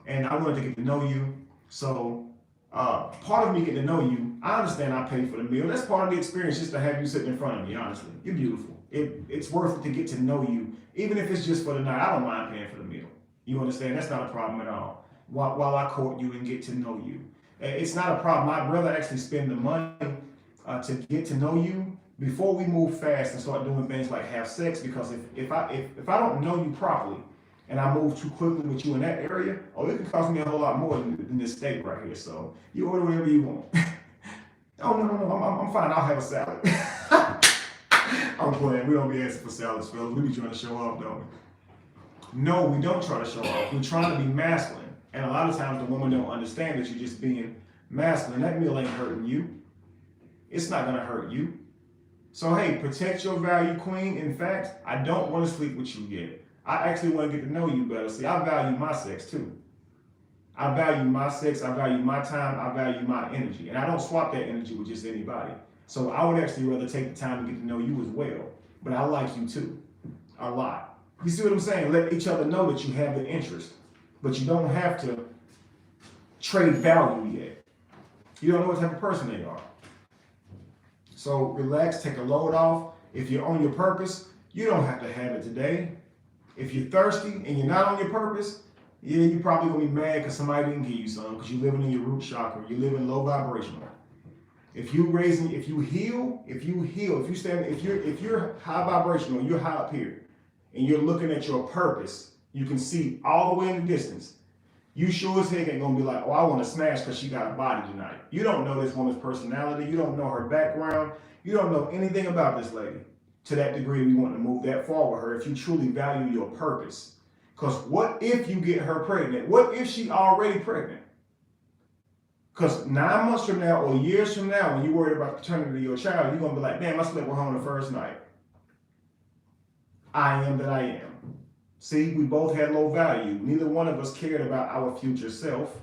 and I wanted to get to know you. So part of me getting to know you, I understand I paid for the meal. That's part of the experience, just to have you sitting in front of me. Honestly, you're beautiful. It's worth it to get to know you, even if it's just for the night. I don't mind paying for the meal. You understand? That's not a problem at all. While I court you and get to know you, it's not a problem. I'd rather actually spend the money to get to know you before we move fast and start doing things like have sex. Because if I don't know you properly and I move too quickly with you in that area, it can cost me a whole lot more than this steak right here. So you order whatever you want. Oh no, I'm fine. I'll have a salad. I'm playing. We don't be asking for salads, fellas. We be trying to show off, don't we? No, we don't try to show off. We're trying to be masculine. And a lot of times the woman don't understand that you're just being masculine. That meal ain't hurting you. It's not gonna hurt you. So hey, protect your value, queen. In fact, I don't want to sleep with you yet. I actually want to get to know you better. See, I value my sex too. I value my sex, I value my time, I value my energy. And I don't swap that energy with just anybody. So I would actually rather take the time to get to know you as well. But I like you too, a lot. You see what I'm saying? Let each other know that you have the interest. But you don't have to trade value yet. You don't know what type of person they are. So relax, take a load off. If you're on your purpose, you don't have to have it today. If you're thirsty and you're not on your purpose, yeah, you're probably gonna be mad because somebody didn't give you some, because you're living in your root chakra, you're living low vibrational. If you're high vibrational, you're high up here, and you're looking at your purpose, you can see all the way in the distance. You sure as heck ain't gonna be like, oh, I want to smash because she got a body tonight. You don't know this woman's personality. You don't know her background. You don't know anything about this lady to that degree we want to move that far with her if you truly value your purpose. Because what if you get her pregnant? What if she already pregnant? Because 9 months from now or years from now, when you're worried about the paternity of your child, you're going to be like, damn, I slept with her on the first night. I am that I am. See, we both had low value. Neither one of us cared about our future self,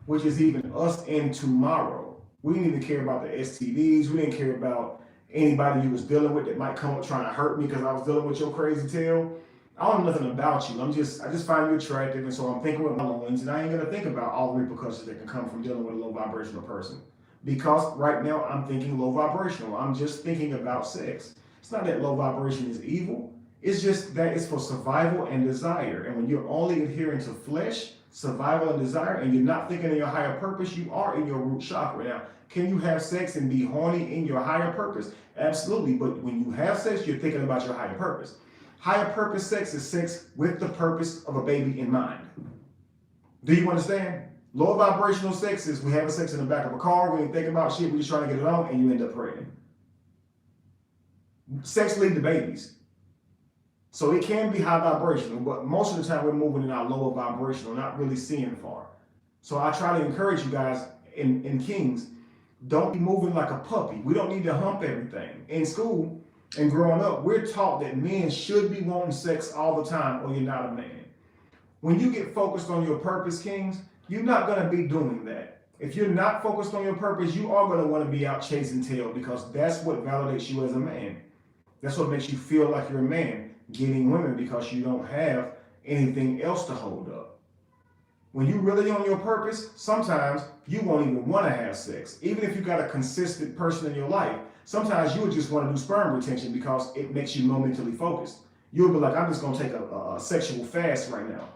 which is even us in tomorrow. We didn't even care about the STDs. We didn't care about anybody you was dealing with that might come up trying to hurt me because I was dealing with your crazy tail. I don't know nothing about you. I just find you attractive, and so I'm thinking with my loins, and I ain't gonna think about all the repercussions that can come from dealing with a low vibrational person. Because right now I'm thinking low vibrational. I'm just thinking about sex. It's not that low vibration is evil. It's just that it's for survival and desire. And when you're only adhering to flesh, survival and desire, and you're not thinking of your higher purpose, you are in your root chakra. Now, can you have sex and be horny in your higher purpose? Absolutely. But when you have sex, you're thinking about your higher purpose. Higher purpose sex is sex with the purpose of a baby in mind. Do you understand? Low vibrational sex is we having sex in the back of a car, we ain't thinking about shit, we just trying to get it on, and you end up pregnant. Sex leads to babies. So it can be high vibrational, but most of the time we're moving in our lower vibrational, not really seeing far. So I try to encourage you guys in Kings, don't be moving like a puppy. We don't need to hump everything. In school and growing up, we're taught that men should be wanting sex all the time or you're not a man. When you get focused on your purpose, Kings, you're not going to be doing that. If you're not focused on your purpose, you are going to want to be out chasing tail because that's what validates you as a man. That's what makes you feel like you're a man, getting women because you don't have anything else to hold up. When you really on your purpose, sometimes you won't even want to have sex. Even if you got a consistent person in your life, sometimes you would just want to do sperm retention because it makes you more mentally focused. You'll be like, I'm just going to take a sexual fast right now,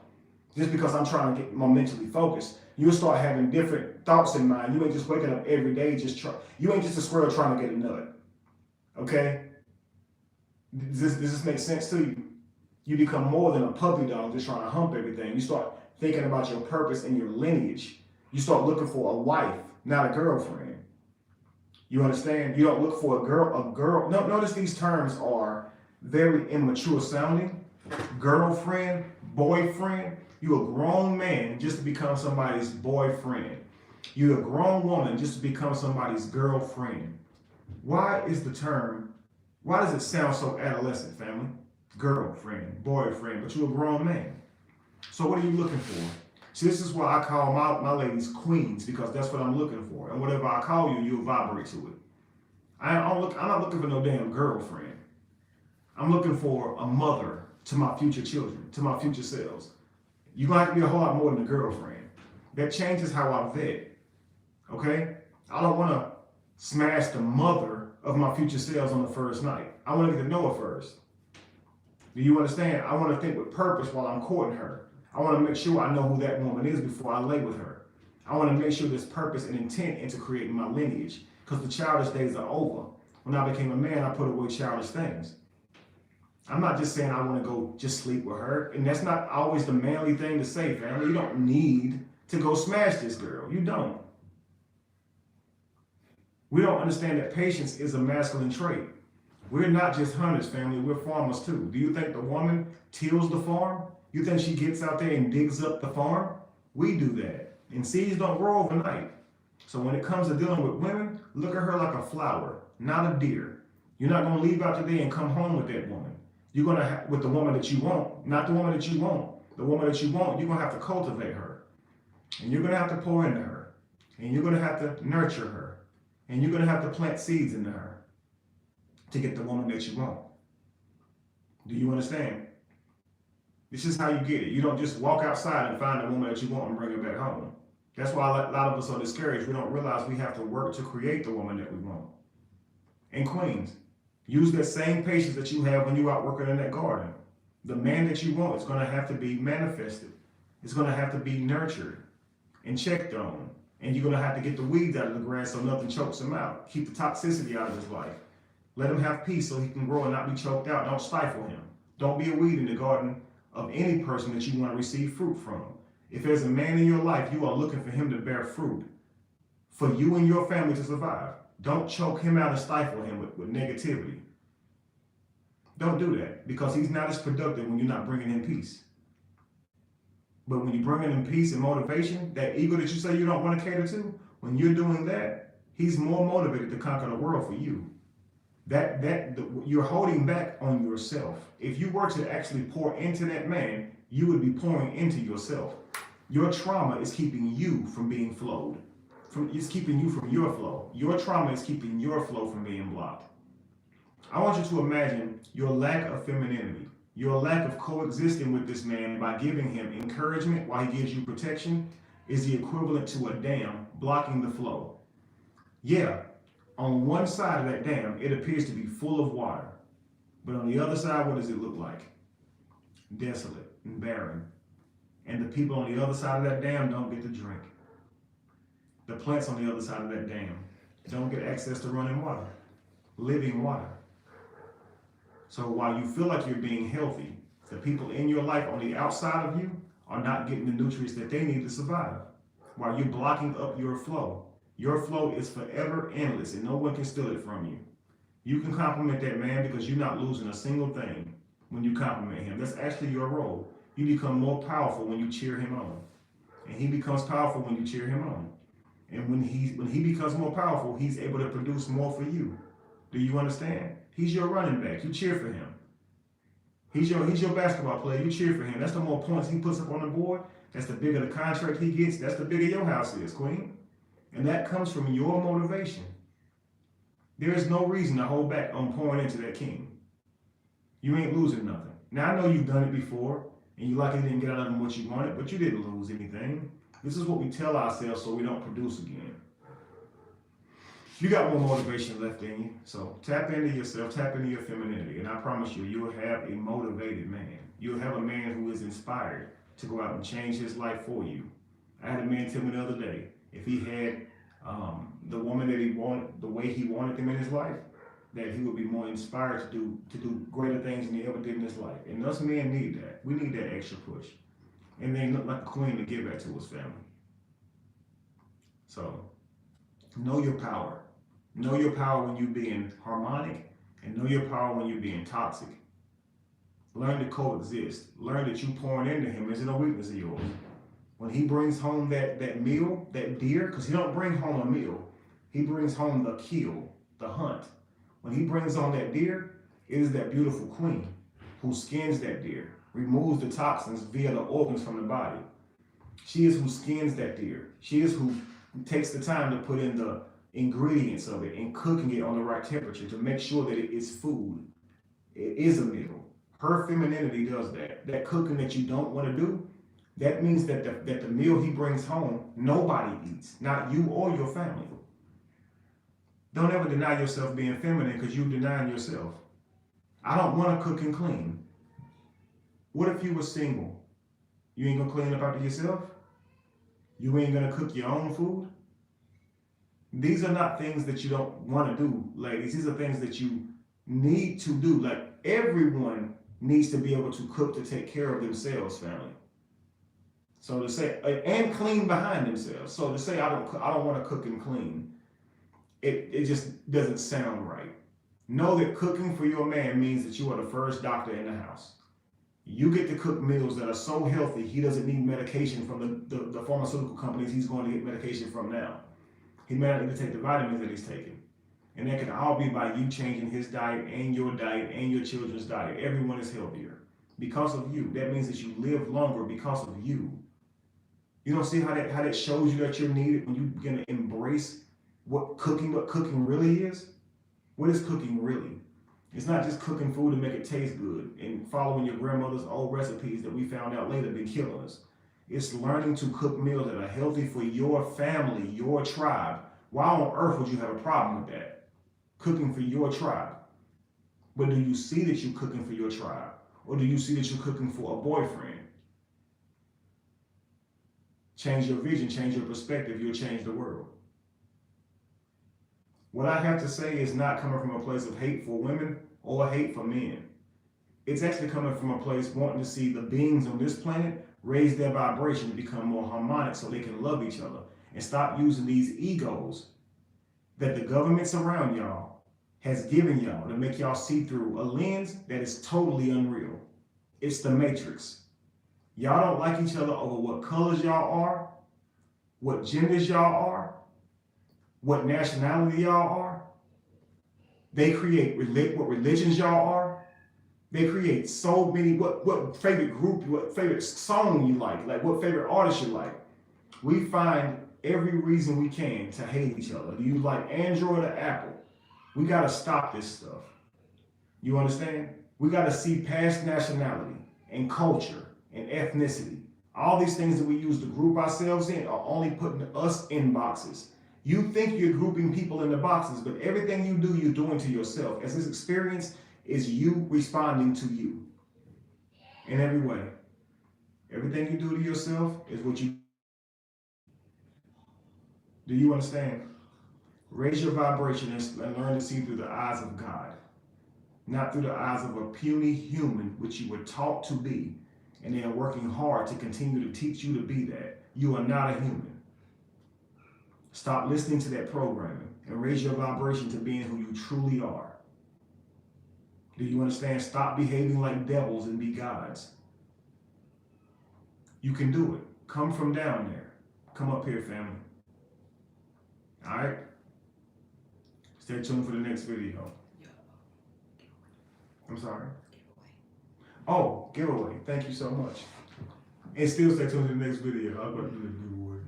just because I'm trying to get more mentally focused. You'll start having different thoughts in mind. You ain't just waking up every day you ain't just a squirrel trying to get a nut. Okay? Does this make sense to you? You become more than a puppy dog just trying to hump everything. You start thinking about your purpose and your lineage. You start looking for a wife, not a girlfriend. You understand? You don't look for a girl. No, notice these terms are very immature sounding. Girlfriend, boyfriend. You're a grown man just to become somebody's boyfriend. You're a grown woman just to become somebody's girlfriend. Why does it sound so adolescent, family? Girlfriend, boyfriend, but you're a grown man. So what are you looking for? See, this is why I call my ladies queens, because that's what I'm looking for. And whatever I call you, you'll vibrate to it. I'm not looking for no damn girlfriend. I'm looking for a mother to my future children, to my future selves. You're going to have to be a whole lot more than a girlfriend. That changes how I vet. Okay? I don't want to smash the mother of my future selves on the first night. I want to get to know her first. Do you understand? I want to think with purpose while I'm courting her. I want to make sure I know who that woman is before I lay with her. I want to make sure there's purpose and intent into creating my lineage, because the childish days are over. When I became a man, I put away childish things. I'm not just saying I want to go just sleep with her. And that's not always the manly thing to say, family. You don't need to go smash this girl. You don't. We don't understand that patience is a masculine trait. We're not just hunters, family. We're farmers too. Do you think the woman tills the farm? You think she gets out there and digs up the farm? We do that. And seeds don't grow overnight. So when it comes to dealing with women, look at her like a flower, not a deer. You're not going to leave out today and come home with that woman. You're going to with the woman that you want, not the woman that you want. The woman that you want, you're going to have to cultivate her. And you're going to have to pour into her. And you're going to have to nurture her. And you're going to have to plant seeds into her to get the woman that you want. Do you understand? This is how you get it. You don't just walk outside and find a woman that you want and bring her back home. That's why a lot of us are discouraged. We don't realize we have to work to create the woman that we want. And queens, use that same patience that you have when you're out working in that garden. The man that you want is going to have to be manifested. It's going to have to be nurtured and checked on. And you're going to have to get the weeds out of the grass so nothing chokes him out. Keep the toxicity out of his life. Let him have peace so he can grow and not be choked out. Don't stifle him. Don't be a weed in the garden of any person that you want to receive fruit from. If there's a man in your life, you are looking for him to bear fruit for you and your family to survive. Don't choke him out and stifle him with negativity. Don't do that, because he's not as productive when you're not bringing him peace. But when you bring in peace and motivation, that ego that you say you don't want to cater to, when you're doing that, he's more motivated to conquer the world for you. You're holding back on yourself. If you were to actually pour into that man, you would be pouring into yourself. Your trauma is keeping you from being flowed. It's keeping you from your flow. Your trauma is keeping your flow from being blocked. I want you to imagine your lack of femininity, your lack of coexisting with this man by giving him encouragement while he gives you protection is the equivalent to a dam blocking the flow. Yeah, on one side of that dam, it appears to be full of water. But on the other side, what does it look like? Desolate and barren. And the people on the other side of that dam don't get to drink. The plants on the other side of that dam don't get access to running water, living water. So while you feel like you're being healthy, the people in your life on the outside of you are not getting the nutrients that they need to survive. While you're blocking up your flow is forever endless and no one can steal it from you. You can compliment that man because you're not losing a single thing when you compliment him. That's actually your role. You become more powerful when you cheer him on. And he becomes powerful when you cheer him on. And when he becomes more powerful, he's able to produce more for you. Do you understand? He's your running back. You cheer for him. He's your basketball player. You cheer for him. That's the more points he puts up on the board. That's the bigger the contract he gets. That's the bigger your house is, queen. And that comes from your motivation. There is no reason to hold back on pouring into that king. You ain't losing nothing. Now, I know you've done it before, and you likely didn't get out of them what you wanted, but you didn't lose anything. This is what we tell ourselves so we don't produce again. You got more motivation left in you, so tap into yourself, tap into your femininity, and I promise you, you'll have a motivated man. You'll have a man who is inspired to go out and change his life for you. I had a man tell me the other day, if he had the woman that he wanted, the way he wanted them in his life, that he would be more inspired to do greater things than he ever did in his life. And us men need that. We need that extra push. And they look like a queen to give that to his family. So, know your power. Know your power when you're being harmonic, and know your power when you're being toxic. Learn to coexist. Learn that you pouring into him isn't a weakness of yours. When he brings home that meal, that deer, because he don't bring home a meal, he brings home the kill, the hunt. When he brings on that deer, it is that beautiful queen who skins that deer, removes the toxins via the organs from the body. She is who skins that deer. She is who takes the time to put in the ingredients of it and cooking it on the right temperature to make sure that it is food. It is a meal. Her femininity does that. That cooking that you don't want to do, that means that the meal he brings home, nobody eats, not you or your family. Don't ever deny yourself being feminine because you're denying yourself. I don't want to cook and clean. What if you were single? You ain't gonna clean up after yourself? You ain't gonna cook your own food? These are not things that you don't want to do, ladies. These are things that you need to do. Like, everyone needs to be able to cook to take care of themselves, family. So to say, and clean behind themselves. So to say, I don't want to cook and clean, it just doesn't sound right. Know that cooking for your man means that you are the first doctor in the house. You get to cook meals that are so healthy, he doesn't need medication from the pharmaceutical companies he's going to get medication from now. He may not need to take the vitamins that he's taking. And that can all be by you changing his diet and your children's diet. Everyone is healthier because of you. That means that you live longer because of you. You don't see how that shows you that you're needed when you begin to embrace what cooking really is? What is cooking really? It's not just cooking food to make it taste good and following your grandmother's old recipes that we found out later been killing us. It's learning to cook meals that are healthy for your family, your tribe. Why on earth would you have a problem with that? Cooking for your tribe. But do you see that you're cooking for your tribe? Or do you see that you're cooking for a boyfriend? Change your vision, change your perspective, you'll change the world. What I have to say is not coming from a place of hate for women or hate for men. It's actually coming from a place wanting to see the beings on this planet raise their vibration to become more harmonic so they can love each other and stop using these egos that the governments around y'all has given y'all to make y'all see through a lens that is totally unreal. It's the Matrix. Y'all don't like each other over what colors y'all are, what genders y'all are, what nationality y'all are. They create what religions y'all are. They create so many, what favorite group, what favorite song you like what favorite artist you like. We find every reason we can to hate each other. Do you like Android or Apple? We got to stop this stuff. You understand? We got to see past nationality and culture and ethnicity. All these things that we use to group ourselves in are only putting us in boxes. You think you're grouping people into boxes, but everything you do, you're doing to yourself. As this experience is you responding to you in every way. Everything you do to yourself is what you do. You understand? Raise your vibration and learn to see through the eyes of God, not through the eyes of a puny human, which you were taught to be, and they are working hard to continue to teach you to be that. You are not a human. Stop listening to that programming and raise your vibration to being who you truly are. Do you understand? Stop behaving like devils and be gods. You can do it. Come from down there. Come up here, family. All right? Stay tuned for the next video. I'm sorry? Oh, giveaway. Thank you so much. And still stay tuned to the next video. I'm about to do the giveaway.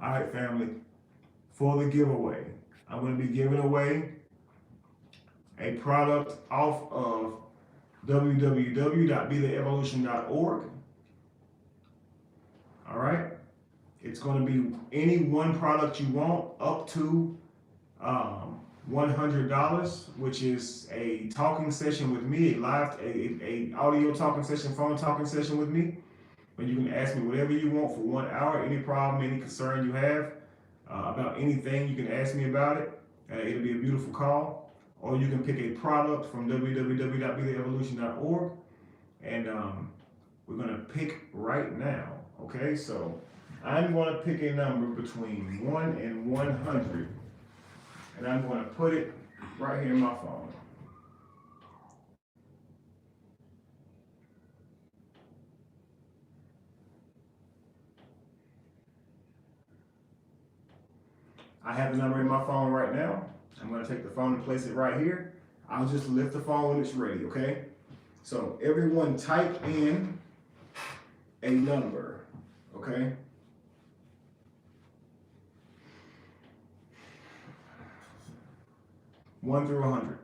All right, family. For the giveaway, I'm going to be giving away a product off of www.betheevolution.org. All right. It's going to be any one product you want up to $100, which is a talking session with me, a audio talking session, phone talking session with me. But you can ask me whatever you want for 1 hour, any problem, any concern you have about anything, you can ask me about it. It'll be a beautiful call. Or you can pick a product from www.betheevolution.org, and we're going to pick right now. Okay, so I'm going to pick a number between 1 and 100, and I'm going to put it right here in my phone. I have the number in my phone right now. I'm going to take the phone and place it right here. I'll just lift the phone when it's ready, okay? So everyone type in a number, okay? One through 100.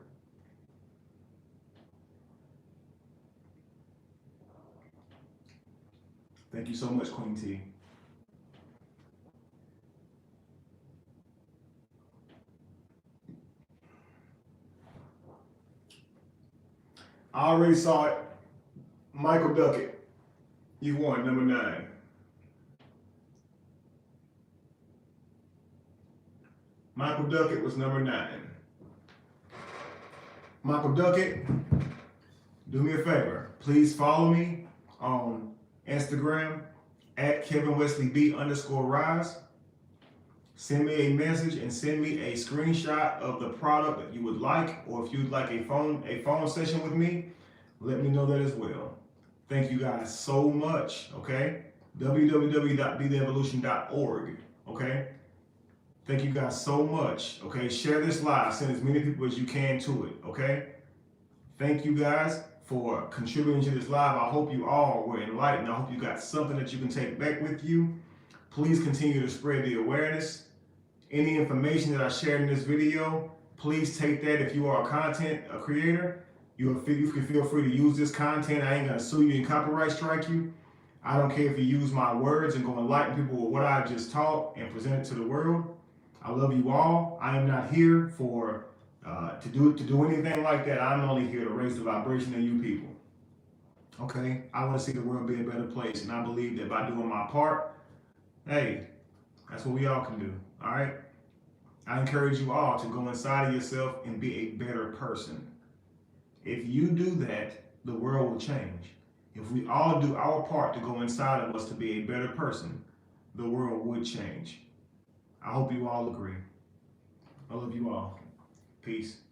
Thank you so much, Queen T. I already saw it. Michael Duckett, you won, number 9. Michael Duckett was number 9. Michael Duckett, do me a favor. Please follow me on Instagram at KevinWesleyB_rise. Send me a message and send me a screenshot of the product that you would like, or if you'd like a phone session with me, let me know that as well. Thank you guys so much, okay? www.betheevolution.org, okay? Thank you guys so much, okay? Share this live. Send as many people as you can to it, okay? Thank you guys for contributing to this live. I hope you all were enlightened. I hope you got something that you can take back with you. Please continue to spread the awareness. Any information that I shared in this video, please take that. If you are a content creator, you can feel free to use this content. I ain't gonna sue you and copyright strike you. I don't care if you use my words and go enlighten people with what I just taught and present it to the world. I love you all. I am not here for to do anything like that. I'm only here to raise the vibration of you people. Okay, I want to see the world be a better place, and I believe that by doing my part, hey, that's what we all can do. All right. I encourage you all to go inside of yourself and be a better person. If you do that, the world will change. If we all do our part to go inside of us to be a better person, the world would change. I hope you all agree. I love you all. Peace.